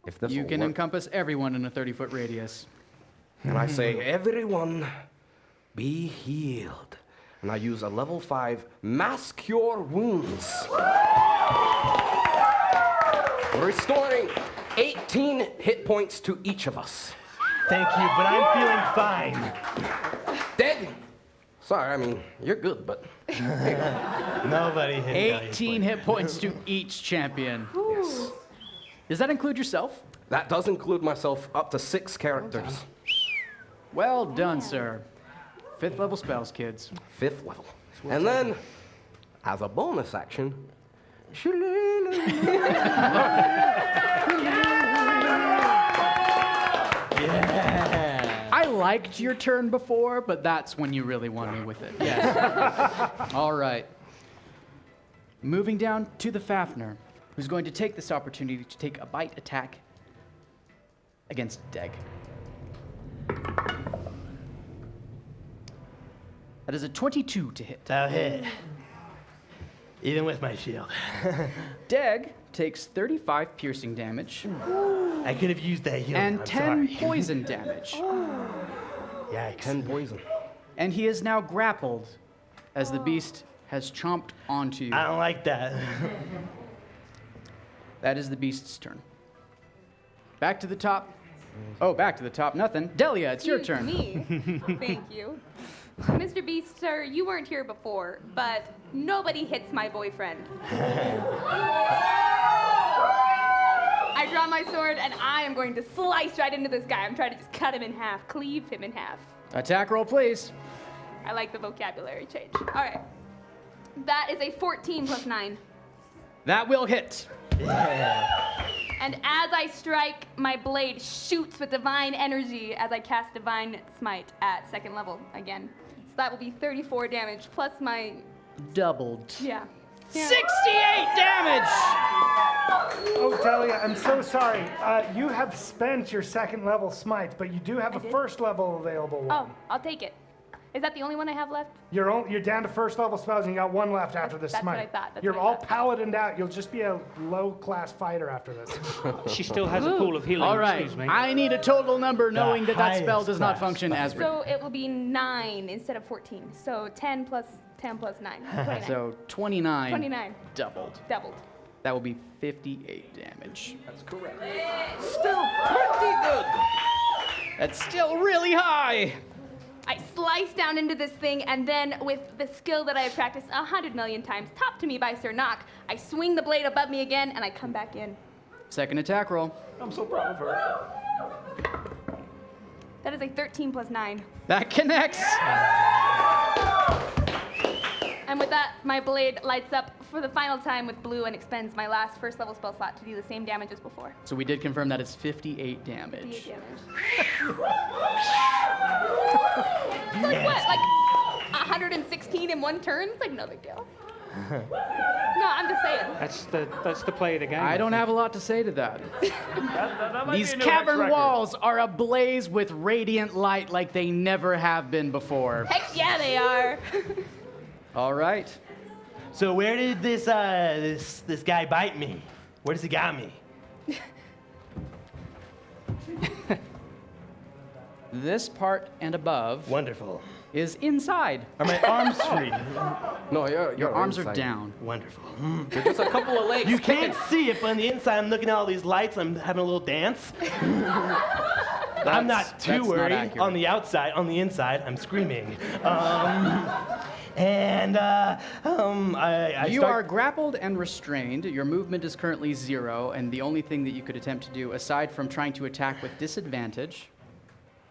If this You will can work. encompass everyone in a 30-foot radius. And I say, everyone be healed. And I use a level 5 Mass Cure Wounds. Restoring 18 hit points to each of us. Thank you, but I'm feeling fine. Dead? Sorry, I mean, you're good, but... Nobody hit 18 hit points to each champion. Yes. Does that include yourself? That does include myself, up to 6 characters. Well done, sir. 5th level spells, kids. 5th level. And then, as a bonus action... Yeah. I liked your turn before, but that's when you really won me with it. Yes. All right. Moving down to the Fafnir, who's going to take this opportunity to take a bite attack against Deg. That is a 22 to hit. That'll hit. Even with my shield. Deg takes 35 piercing damage I could have used that heal. and I'm 10 sorry. poison damage. Yikes. 10 poison. And he is now grappled as the beast has chomped onto you. I don't like that. That is the beast's turn. Back to the top. Oh, back to the top. Nothing. Delia, it's your turn. Me. Thank you. Mr. Beast, sir, you weren't here before, but nobody hits my boyfriend. I draw my sword and I am going to slice right into this guy. I'm trying to just cut him in half, cleave him in half. Attack roll, please. I like the vocabulary change. All right. That is a 14 plus 9. That will hit. And as I strike, my blade shoots with divine energy as I cast Divine Smite at 2nd level again. So that will be 34 damage plus my, Doubled. yeah. 68 damage! Oh, Delia, I'm so sorry. You have spent your 2nd level smite, but you do have I a did? 1st level available one. Oh, I'll take it. Is that the only one I have left? You're down to 1st level spells and you got 1 left after the That's what smite. I thought, that's You're what I all thought. paladined out. You'll just be a low-class fighter after this. She still has a pool of healing, All right. excuse me. I need a total number knowing that that spell highest does not class function as written. So it will be 9 instead of 14. So 10 plus 9. 29. So 29. 29. Doubled. Doubled. That will be 58 damage. That's correct. Still pretty good. That's still really high. I slice down into this thing, and then with the skill that I have practiced 100 million times, taught to me by Sir Nock, I swing the blade above me again, and I come back in. Second attack roll. I'm so proud of her. That is a 13 plus 9. That connects. And with that, my blade lights up for the final time with blue and expends my last 1st level spell slot to do the same damage as before. So we did confirm that it's 58 damage. 58 damage. It's like what? Like 116 in one turn? It's like no big deal. No, I'm just saying. That's the play of the game. I don't have a lot to say to that. That might These be a new hex cavern record. walls are ablaze with radiant light like they never have been before. Heck yeah, they are. All right. So where did this this guy bite me? Where does he got me? This part and above Wonderful. is inside. Are my arms free? No, Your arms are inside. down. Wonderful. You're just a couple of legs. You can't see it, but on the inside, I'm looking at all these lights. I'm having a little dance. I'm not too that's not worried. accurate. On the outside, on the inside, I'm screaming. I You start- are grappled and restrained. Your movement is currently 0, and the only thing that you could attempt to do, aside from trying to attack with disadvantage,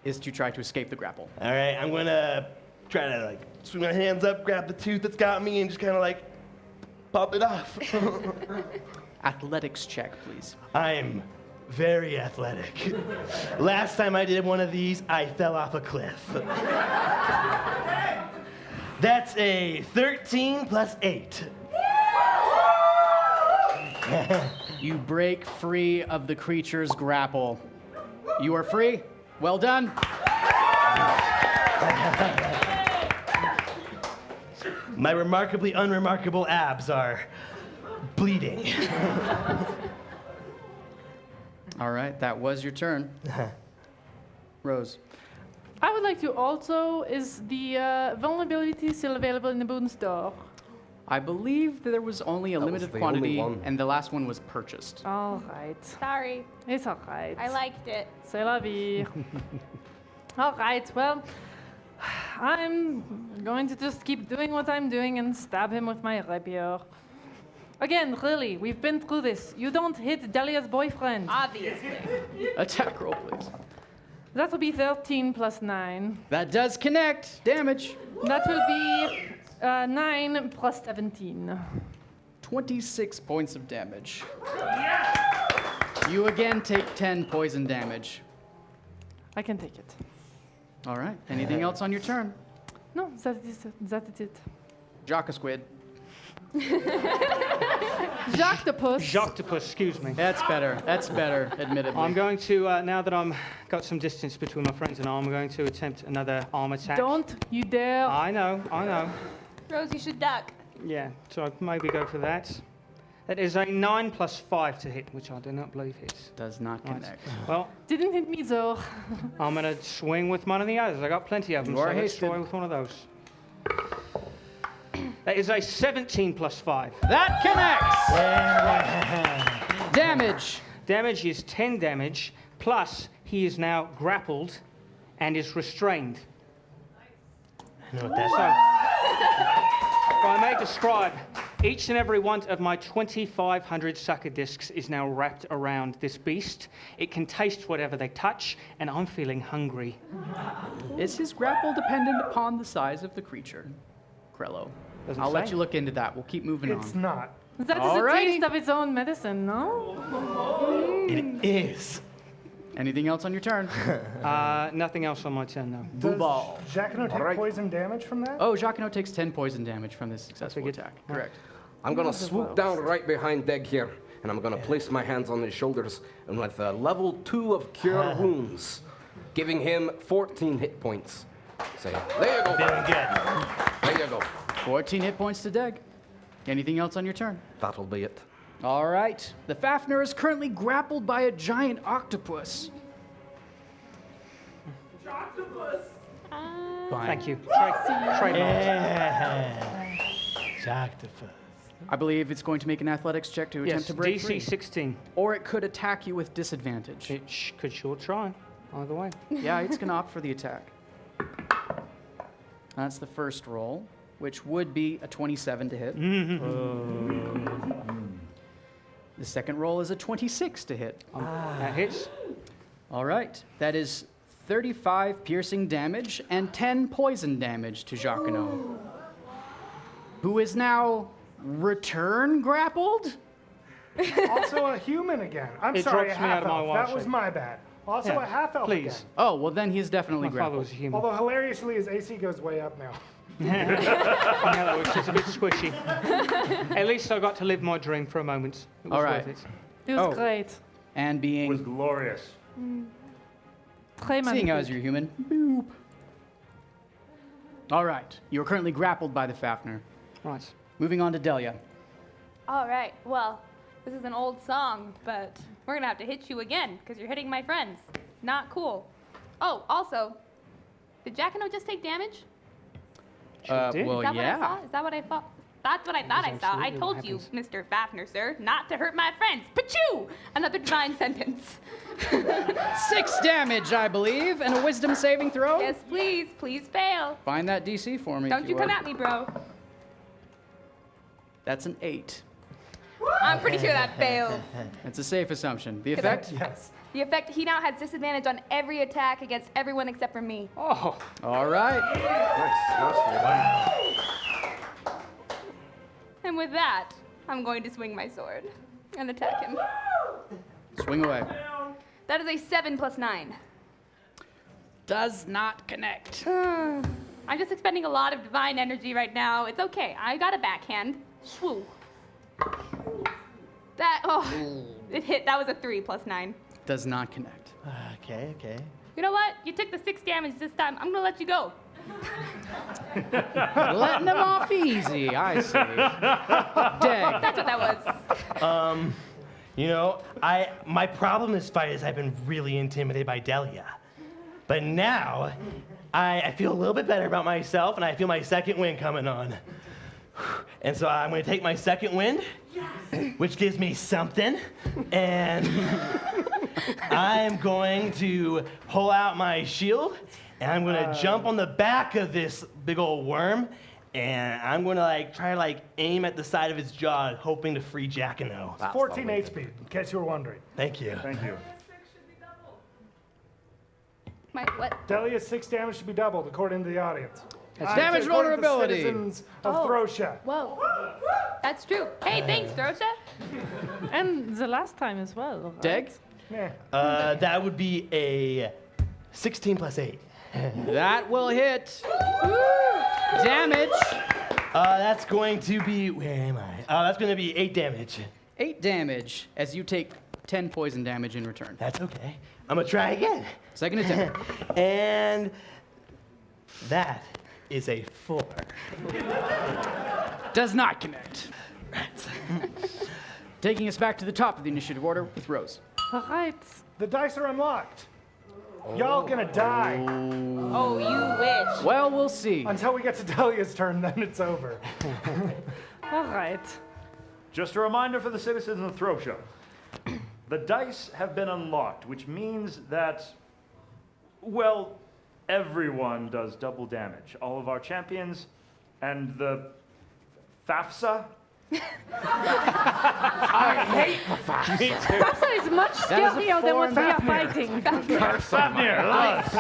is to try to escape the grapple. All right, I'm gonna try to like swing my hands up, grab the tooth that's got me, and just kind of like pop it off. Athletics check, please. I'm very athletic. Last time I did one of these, I fell off a cliff. That's a 13 plus 8. You break free of the creature's grapple. You are free. Well done. My remarkably unremarkable abs are bleeding. All right, that was your turn. Rose. I would like to also, is the vulnerability still available in the boon store? I believe that there was only a That was limited the quantity, only one. and the last one was purchased. All right. Sorry, It's all right. I liked it. C'est la vie. All right, well, I'm going to just keep doing what I'm doing and stab him with my rapier. Again, really, we've been through this. You don't hit Delia's boyfriend. Obviously. Attack roll, please. That will be 13 plus 9. That does connect. Damage. That will be 9 plus 17. 26 points of damage. You again take 10 poison damage. I can take it. All right. Anything else on your turn? No, that is it. Jocka Squid. Joctopus. Joctopus, excuse me. That's better. That's better, admittedly. I'm going to, now that I'm got some distance between my friends and I'm going to attempt another arm attack. Don't you dare. I know. Rose, you should duck. Yeah, so I'd maybe go for that. That is a 9 plus 5 to hit, which I do not believe hits. Does not Right. connect. Well, Didn't hit me though. I'm going to swing with one of the others. I got plenty of them, You so are let's hasted. try with one of those. That is a 17 plus 5. That connects! Damage. Damage is 10 damage, plus he is now grappled and is restrained. I know what that's So, if I may describe, each and every one of my 2,500 sucker discs is now wrapped around this beast. It can taste whatever they touch, and I'm feeling hungry. Is his grapple dependent upon the size of the creature? Krello. Doesn't I'll let say. you look into that. We'll keep moving It's on. not. That is a Alrighty. taste of its own medicine, no? It is. Anything else on your turn? Nothing else on my turn, though. Blue ball. Jacquino take Alright. poison damage from that? Oh, Jacquino takes 10 poison damage from this successful figured. attack. Correct. I'm gonna swoop down right behind Deg here, and I'm gonna place my hands on his shoulders, and with a level 2 of Cure Wounds, giving him 14 hit points. Say, there you go. Very good. There you go. 14 hit points to Deg. Anything else on your turn? That'll be it. All right. The Fafnir is currently grappled by a giant octopus. Fine. Thank you. Trademark. Yeah. Octopus. I believe it's going to make an athletics check to attempt Yes, to break DC free. 16. Or it could attack you with disadvantage. It could sure try, either way. Yeah, it's going to opt for the attack. That's the first roll, which would be a 27 to hit. The second roll is a 26 to hit. That hits. All right. That is 35 piercing damage and 10 poison damage to Jacquino, who is now return grappled. Also a human again. I'm It sorry, drops a me half out of my elf. wild That was shape. my bad. Also Yeah, a half elf please. again. Oh, well, then he's definitely My father grappled. was a human. Although hilariously his AC goes way up now. Yeah, that was just a bit squishy. At least I got to live my dream for a moment. It was All right. worth it. It was Oh. great. And It was being, glorious. Très seeing as magnifique. you're human, boop. All right. You're currently grappled by the Fafnir. Right. Moving on to Delia. All right, well, this is an old song, but we're gonna have to hit you again because you're hitting my friends. Not cool. Oh, also, did Jacquino just take damage? Sure did. Well, Is that what I yeah. saw? Is that what I thought? That's what I thought I saw. I absolutely told what you, happens. Mr. Fafnir, sir, not to hurt my friends. Pachoo! Another divine sentence. 6 damage, I believe, and a wisdom saving throw. Yes, please. Please fail. Find that DC for me. Don't if you come would. at me, bro. That's an 8. I'm pretty sure that failed. That's a safe assumption. The Could I- effect? Yes. The effect, he now has disadvantage on every attack against everyone except for me. Oh, All right. Nice. And with that, I'm going to swing my sword and attack him. Swing away. That is a 7 plus 9. Does not connect. I'm just expending a lot of divine energy right now. It's okay. I got a backhand. Swoo. It hit. That was a 3 plus 9. Does not connect. Okay. You know what? You took the 6 damage this time. I'm gonna let you go. Letting him off easy, I see. Dag. That's what that was. You know, my problem this fight is I've been really intimidated by Delia. But now, I feel a little bit better about myself, and I feel my second wind coming on. And so I'm going to take my second wind, which gives me something, and I'm going to pull out my shield, and I'm going to jump on the back of this big old worm, and I'm going to try to aim at the side of his jaw, hoping to free Jacquino. It's 14 HP, in case you were wondering. Thank you. Thank you. My what? Delia's 6 damage should be doubled, according to the audience. Damage According to the vulnerability. citizens of Oh. Throsha. Whoa. That's true. Hey, thanks, Drosha. And the last time as well. Right? Deg? Yeah. That would be a 16 plus 8. That will hit. Damage. That's going to be, where am I? That's going to be 8 damage. 8 damage as you take 10 poison damage in return. That's okay. I'm going to try again. Second attempt. And that is a 4. Does not connect. Taking us back to the top of the initiative order with Rose. All right. The dice are unlocked. Y'all gonna die. Oh, you wish. Well, we'll see. Until we get to Delia's turn, then it's over. All right. Just a reminder for the citizens of Throsha. The dice have been unlocked, which means that, well, everyone does double damage. All of our champions and the FAFSA. I hate the facts. Me too. Fafnir is much scarier than what we are fighting. Fafnir loves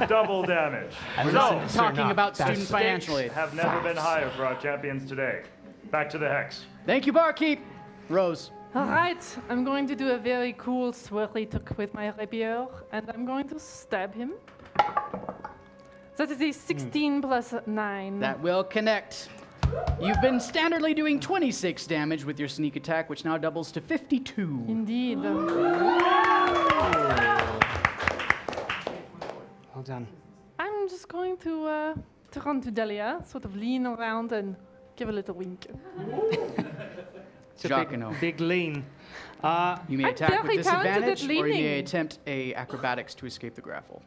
double damage. So, Talking about student financial aid. have never been higher for our champions today. Back to the hex. Thank you, barkeep. Rose. All right. I'm going to do a very cool swirly tuck with my rapier, and I'm going to stab him. That is a 16 plus 9. That will connect. You've been standardly doing 26 damage with your sneak attack, which now doubles to 52. Indeed. Well done. I'm just going to run to Delia, sort of lean around and give a little wink. It's a Jacquino. big lean. You may I'm attack with very talented at disadvantage, or you may leaning. attempt a acrobatics to escape the grapple.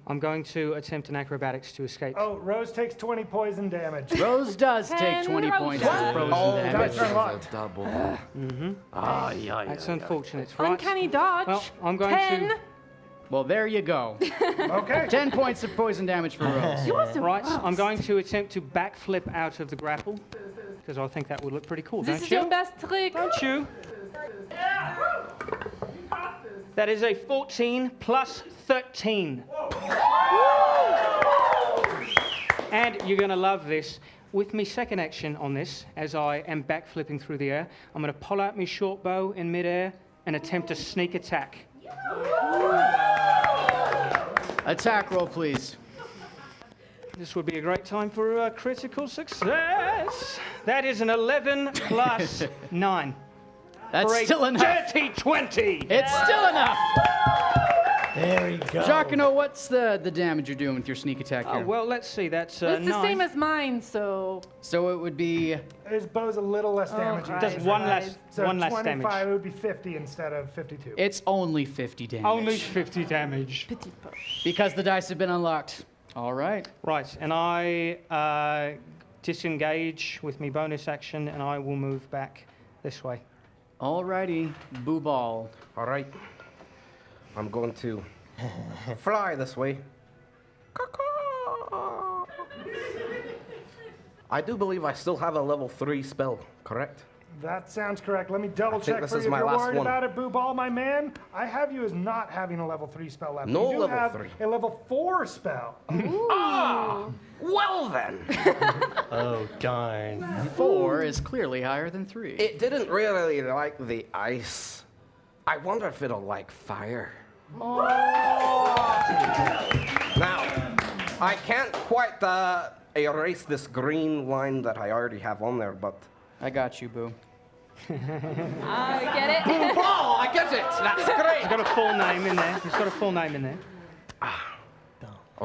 I'm going to attempt an acrobatics to escape. Oh, Rose takes 20 poison damage. Rose does take 10 20 points of Rose. frozen Dice damage. are unlocked. That's unfortunate. Right. Uncanny dodge. Well, I'm going 10. to. Well, there you go. Okay. 10 points of poison damage for Rose. You are the Right, worst. I'm going to attempt to backflip out of the grapple because I think that would look pretty cool, This don't is you? your best trick. Don't you? That is a 14 plus 13. And you're going to love this. With me second action on this, as I am backflipping through the air, I'm going to pull out my short bow in midair and attempt a sneak attack. Attack roll, please. This would be a great time for a critical success. That is an 11 plus 9. That's For a still enough. dirty 20. It's still enough. There we go. Jacquino, what's the damage you're doing with your sneak attack Oh, here? well, let's see. That's It's the 9. same as mine, so. So it would be His bow's a little less damage. right. Does one less, So one less 25, damage. it would be 50 instead of 52. it's only 50 damage. Only 50 damage. Because the dice have been unlocked. All right. Right, and I disengage with my bonus action, and I will move back this way. All righty. Boo ball. All right. I'm going to fly this way. I do believe I still have a level 3 spell, correct? That sounds correct. Let me double think check this for is you. If my you're last worried one. about it, Boo Ball, my man, I have you as not having a level 3 spell left. No you do level have 3. a level 4 spell. Well then. Oh, darn. 4 is clearly higher than 3. It didn't really like the ice. I wonder if it'll like fire. Now, I can't quite erase this green line that I already have on there, but... I got you, Boo. I get it. Oh, I get it! That's great! He's got a full name in there. He's got a full name in there.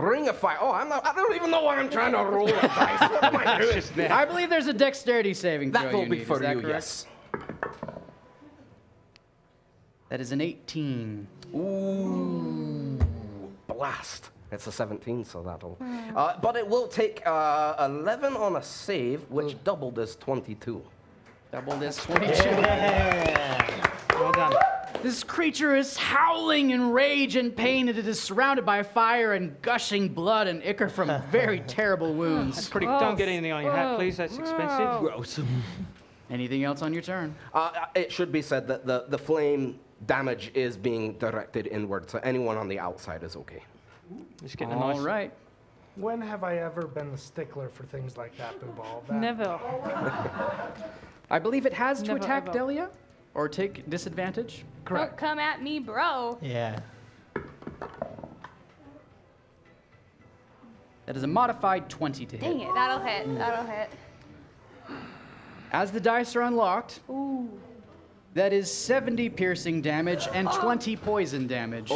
Ring of Fire. Oh, I don't even know why I'm trying to roll a dice. What am I doing? I believe there's a dexterity saving throw That will you be need. for Is that you, correct? yes. That is an 18. Ooh, blast. It's a 17, so that'll... but it will take 11 on a save, which doubled is 22. Double this 22. Yeah. Well done. This creature is howling in rage and pain, and it is surrounded by fire and gushing blood and ichor from very terrible wounds. Pretty, don't get anything on your hat, please. That's expensive. Gross. Anything else on your turn? It should be said that the flame damage is being directed inward, so anyone on the outside is okay. Just getting a All nice... right. When have I ever been the stickler for things like that, Booball? Never. I believe it has to Never, attack ever. Delia or take disadvantage. Don't come at me, bro. Yeah. That is a modified 20 to hit. Dang it, that'll hit. That'll hit. As the dice are unlocked, Ooh. that is 70 piercing damage and 20 poison damage.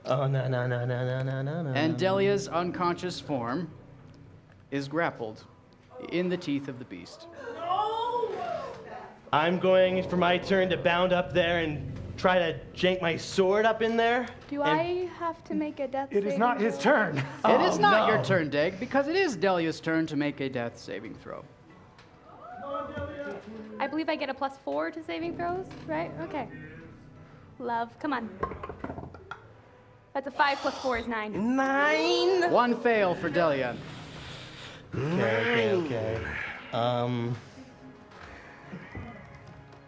Oh, no, no, no, no, no, no, no, no. And Delia's unconscious form is grappled in the teeth of the beast. I'm going for my turn to bound up there and try to jank my sword up in there. Do and- I have to make a death It is saving not his throw? turn. It is not no. your turn, Dag, because it is Delia's turn to make a death saving throw. I believe I get a +4 to saving throws, right? Okay. Love, come on. That's a 5 + 4 is 9. 9! One fail for Delia. Okay.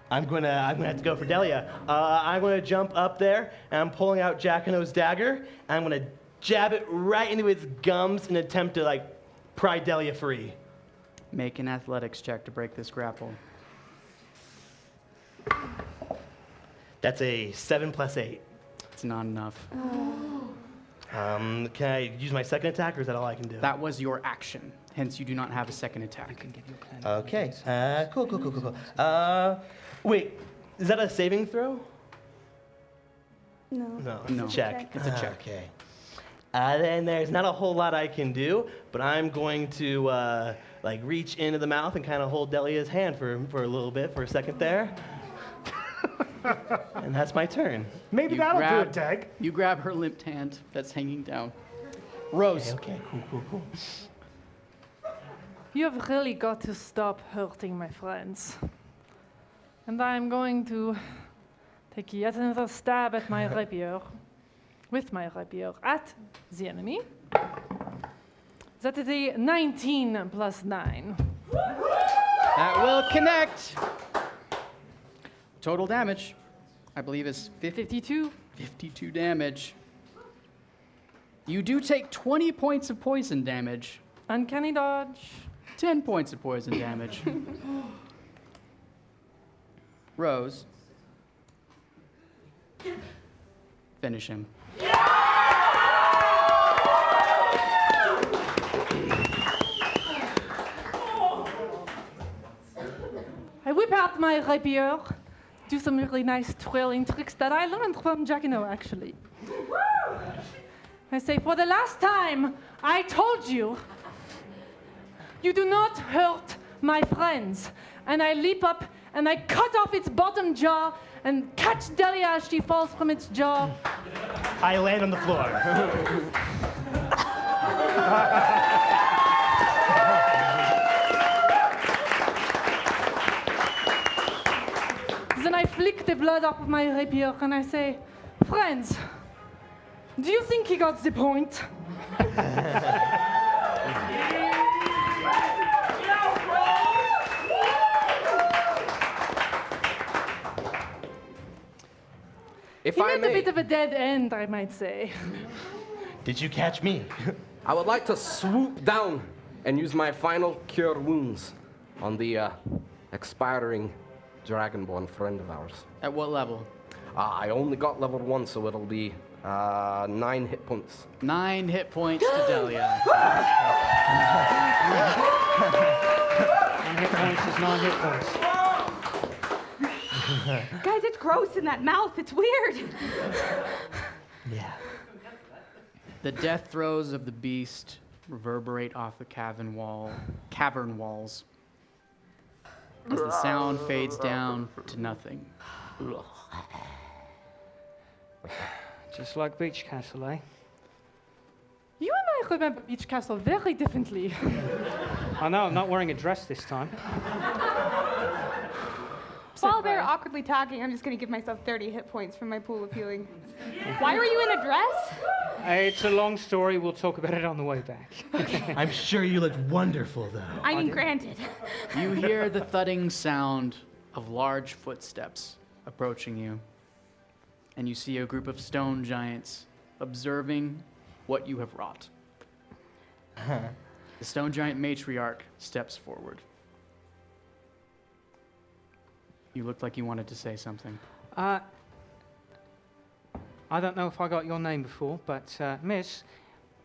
I'm gonna have to go for Delia. I'm gonna jump up there and I'm pulling out Jacquino's dagger and I'm gonna jab it right into its gums in an attempt to like pry Delia free. Make an athletics check to break this grapple. That's a 7 + 8. It's not enough. Can I use my second attack or is that all I can do? That was your action. Hence, you do not have a second attack. Okay. Cool. Wait, is that a saving throw? No. No, No. it's a check. It's a check. Okay. Then there's not a whole lot I can do, but I'm going to like reach into the mouth and kind of hold Delia's hand for a little bit, for a second there. And that's my turn. Maybe You that'll grab- do it, Dag. You grab her limped hand that's hanging down. Rose. Okay, cool. You have really got to stop hurting my friends. And I'm going to take yet another stab at my rapier, with my rapier, at the enemy. That is a 19 + 9. That will connect. Total damage, I believe, is 52. 52 damage. You do take 20 points of poison damage. Uncanny dodge. 10 points of poison damage. Rose. Finish him. I whip out my rapier, do some really nice twirling tricks that I learned from Jacquino, actually. I say, for the last time, I told you, you do not hurt my friends. And I leap up and I cut off its bottom jaw and catch Delia as she falls from its jaw. I land on the floor. Then I flick the blood off of my rapier and I say, friends, do you think he got the point? If He I met a may, bit of a dead end, I might say. Did you catch me? I would like to swoop down and use my final cure wounds on the expiring dragonborn friend of ours. At what level? I only got level 1, so it'll be 9 hit points. 9 hit points to Delia. 9 hit points is 9 hit points. Guys, it's gross in that mouth. It's weird. Yeah. The death throes of the beast reverberate off the cavern walls as the sound fades down to nothing. Just like Beach Castle, eh? You and I remember Beach Castle very differently. I know, I'm not wearing a dress this time. While they're awkwardly talking, I'm just going to give myself 30 hit points from my pool of healing. Why were you in a dress? It's a long story. We'll talk about it on the way back. I'm sure you look wonderful, though. I mean, granted. You hear the thudding sound of large footsteps approaching you, and you see a group of stone giants observing what you have wrought. The stone giant matriarch steps forward. You looked like you wanted to say something. I don't know if I got your name before, but Miss,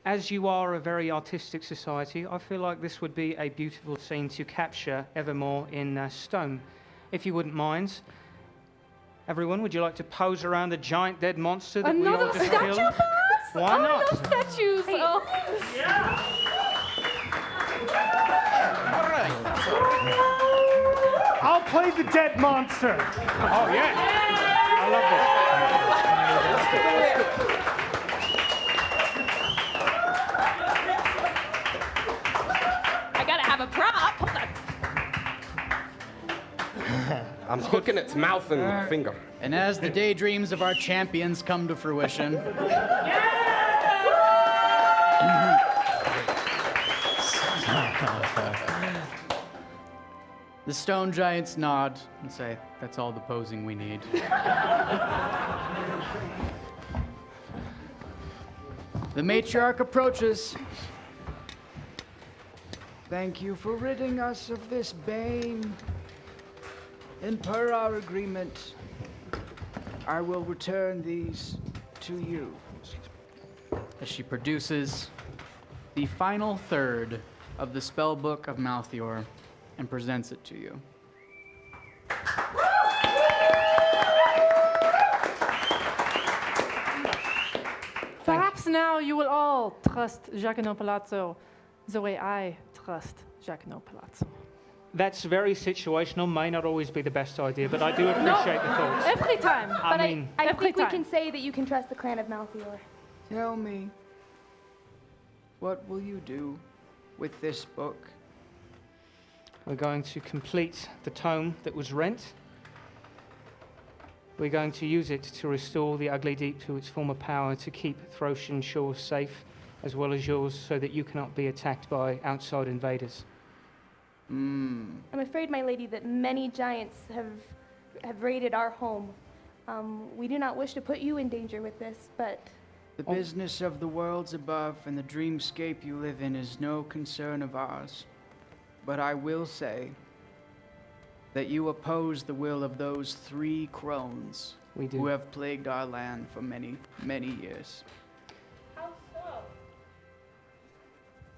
as you are a very artistic society, I feel like this would be a beautiful scene to capture evermore in stone. If you wouldn't mind, everyone, would you like to pose around the giant dead monster that we all Another just statue killed? for us? Why not? No statues. Hey. Oh. I'll play the dead monster. Oh, yeah. I love I gotta have a prop. Hold on. I'm hooking its mouth and finger. And as the daydreams of our champions come to fruition, the stone giants nod and say, "That's all the posing we need." The matriarch approaches. Thank you for ridding us of this bane. And per our agreement, I will return these to you. As she produces the final third of the spellbook of Malthior and presents it to you. Perhaps now you will all trust Giacomo Palazzo the way I trust Giacomo Palazzo. That's very situational, may not always be the best idea, but I do appreciate the thoughts. Every time. But mean, I every think we time. can say that you can trust the clan of Malthior. Tell me, what will you do with this book? we're going to complete the tome that was rent. We're going to use it to restore the Ugly Deep to its former power, to keep Throtian shores safe, as well as yours, so that you cannot be attacked by outside invaders. I'm afraid, my lady, that many giants have raided our home. We do not wish to put you in danger with this, but... The business of the worlds above and the dreamscape you live in is no concern of ours. But I will say that you oppose the will of those 3 crones who have plagued our land for many, many years. How so?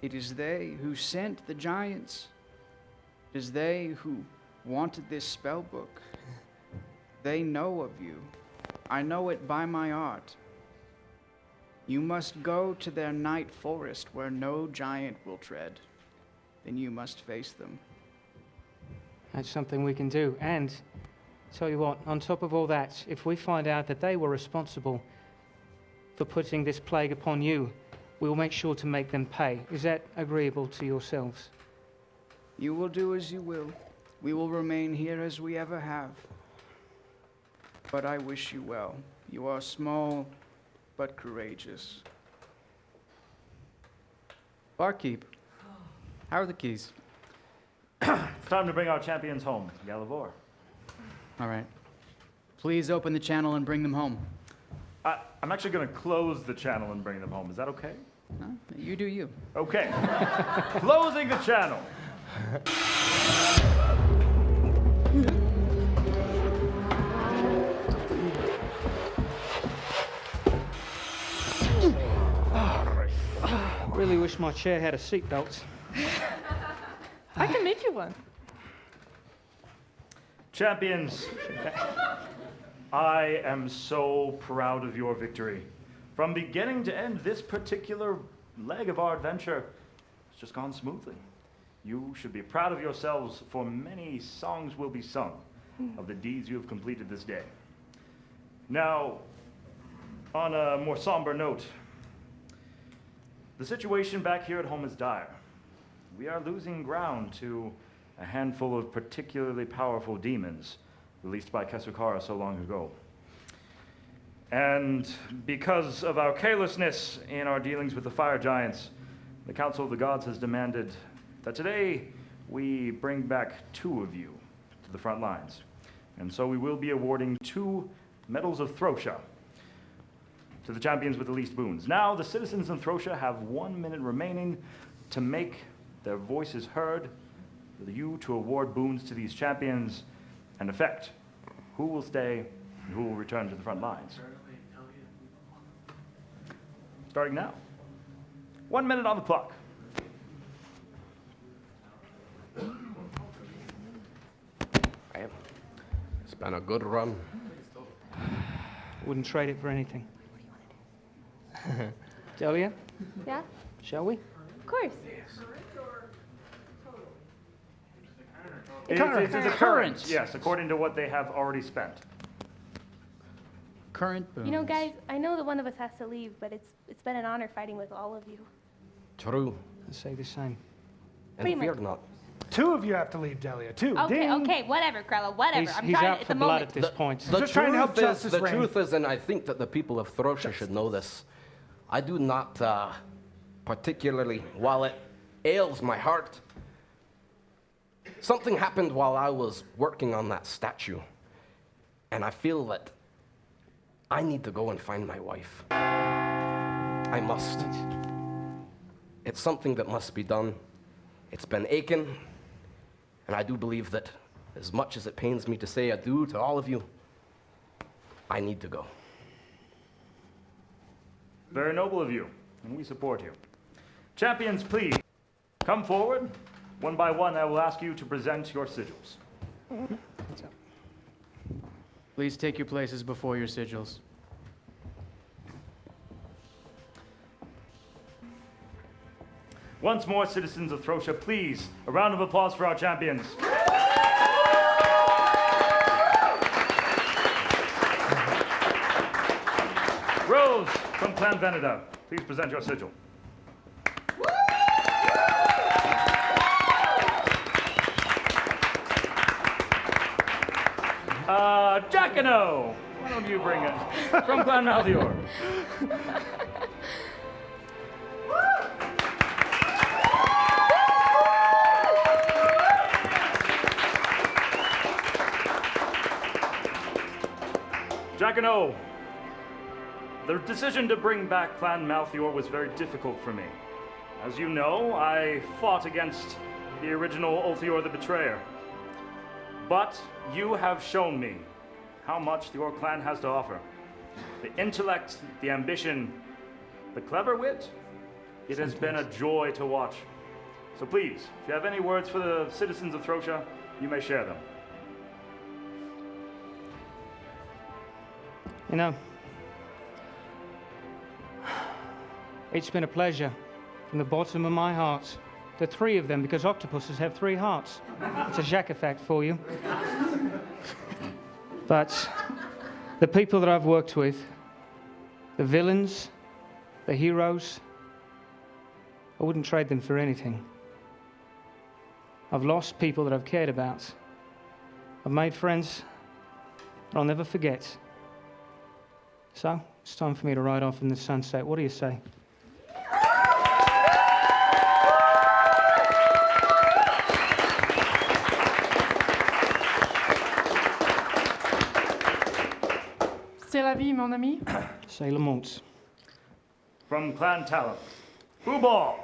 It is they who sent the giants. It is they who wanted this spell book. They know of you. I know it by my art. You must go to their night forest where no giant will tread. Then you must face them. That's something we can do. And, tell you what, on top of all that, if we find out that they were responsible for putting this plague upon you, we'll make sure to make them pay. Is that agreeable to yourselves? You will do as you will. We will remain here as we ever have. But I wish you well. You are small, but courageous. Barkeep, how are the keys? It's time to bring our champions home, Galavor. All right. Please open the channel and bring them home. I'm actually going to close the channel and bring them home. Is that okay? Huh? You do you. Okay. Closing the channel. Really wish my chair had a seatbelt. I can make you one. Champions, I am so proud of your victory. From beginning to end, this particular leg of our adventure has just gone smoothly. You should be proud of yourselves, for many songs will be sung of the deeds you have completed this day. Now, on a more somber note, the situation back here at home is dire. We are losing ground to a handful of particularly powerful demons released by Kesukara so long ago. And because of our carelessness in our dealings with the fire giants, the Council of the Gods has demanded that today we bring back 2 of you to the front lines. And so we will be awarding 2 medals of Throsha to the champions with the least boons. Now, the citizens in Throsha have 1 minute remaining to make their voices heard, for you to award boons to these champions and effect who will stay and who will return to the front lines. Starting now. 1 minute on the clock. It's been a good run. Wouldn't trade it for anything. Delia, Yeah? shall we? Of course. It's the current, yes, according to what they have already spent. Current boons. You know, guys, I know that one of us has to leave, but it's been an honor fighting with all of you. True. I say the same. And Pretty fear much. not. 2 of you have to leave, Delia. 2. Okay, Ding. okay, whatever, Krella, whatever. I'm He's trying out at for the blood moment. at this point. The just trying to help truth is, justice the reign. truth is, and I think that the people of Throsha should know this, I do not particularly, while it ails my heart, something happened while I was working on that statue, and I feel that I need to go and find my wife. I must. It's something that must be done. It's been aching, and I do believe that, as much as it pains me to say adieu to all of you, I need to go. Very noble of you, and we support you. Champions, please, come forward. One by one, I will ask you to present your sigils. Please take your places before your sigils. Once more, citizens of Throsha, please, a round of applause for our champions. Rose from Clan Veneda, please present your sigil. Jacano, why don't you bring it? From Clan Maldior. Jacano, the decision to bring back Clan Malthior was very difficult for me. As you know, I fought against the original Ulthior the Betrayer. But you have shown me how much your clan has to offer. The intellect, the ambition, the clever wit, it has been a joy to watch. So please, if you have any words for the citizens of Throsha, you may share them. You know, it's been a pleasure from the bottom of my heart. The 3 of them, because octopuses have 3 hearts. It's a Jacques effect for you. But the people that I've worked with, the villains, the heroes, I wouldn't trade them for anything. I've lost people that I've cared about. I've made friends that I'll never forget. So, it's time for me to ride off in the sunset. What do you say? C'est la vie, mon ami. Sailor Moons. From Clan Talon, Booball.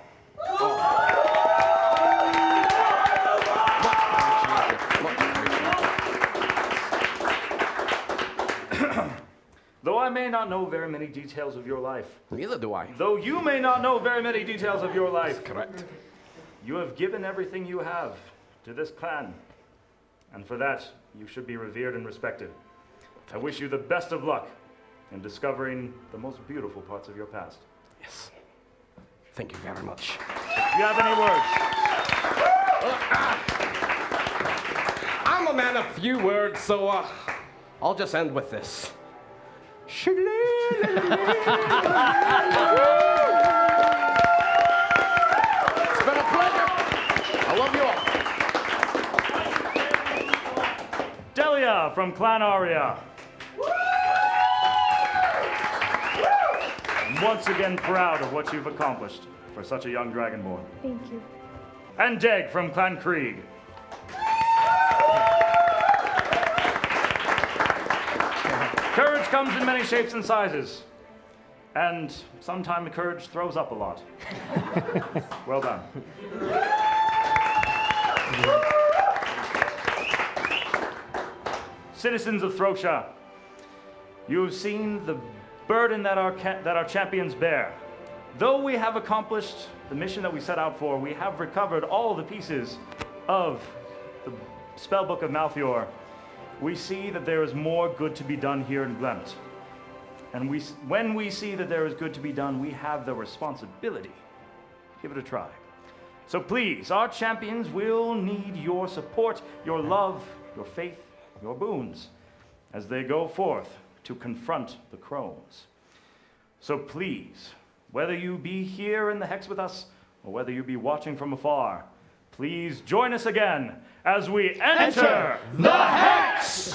Though I may not know very many details of your life. Neither do I. Though you may not know very many details of your life. Correct. You have given everything you have to this clan. And for that, you should be revered and respected. I wish you the best of luck and discovering the most beautiful parts of your past. Yes. Thank you very much. Do you have any words? I'm a man of few words, so I'll just end with this. It's been a pleasure. I love you all. Delia from Clan Aria. Once again proud of what you've accomplished for such a young Dragonborn. Thank you. And Deg from Clan Krieg. Courage comes in many shapes and sizes. And sometimes courage throws up a lot. Well done. Citizens of Throcia, you've seen the burden that our champions bear. Though we have accomplished the mission that we set out for, we have recovered all the pieces of the spellbook of Malthior. We see that there is more good to be done here in Glemt. And when we see that there is good to be done, we have the responsibility. Give it a try. So please, our champions will need your support, your love, your faith, your boons, as they go forth to confront the crones. So please, whether you be here in the Hex with us, or whether you be watching from afar, please join us again as we enter the Hex!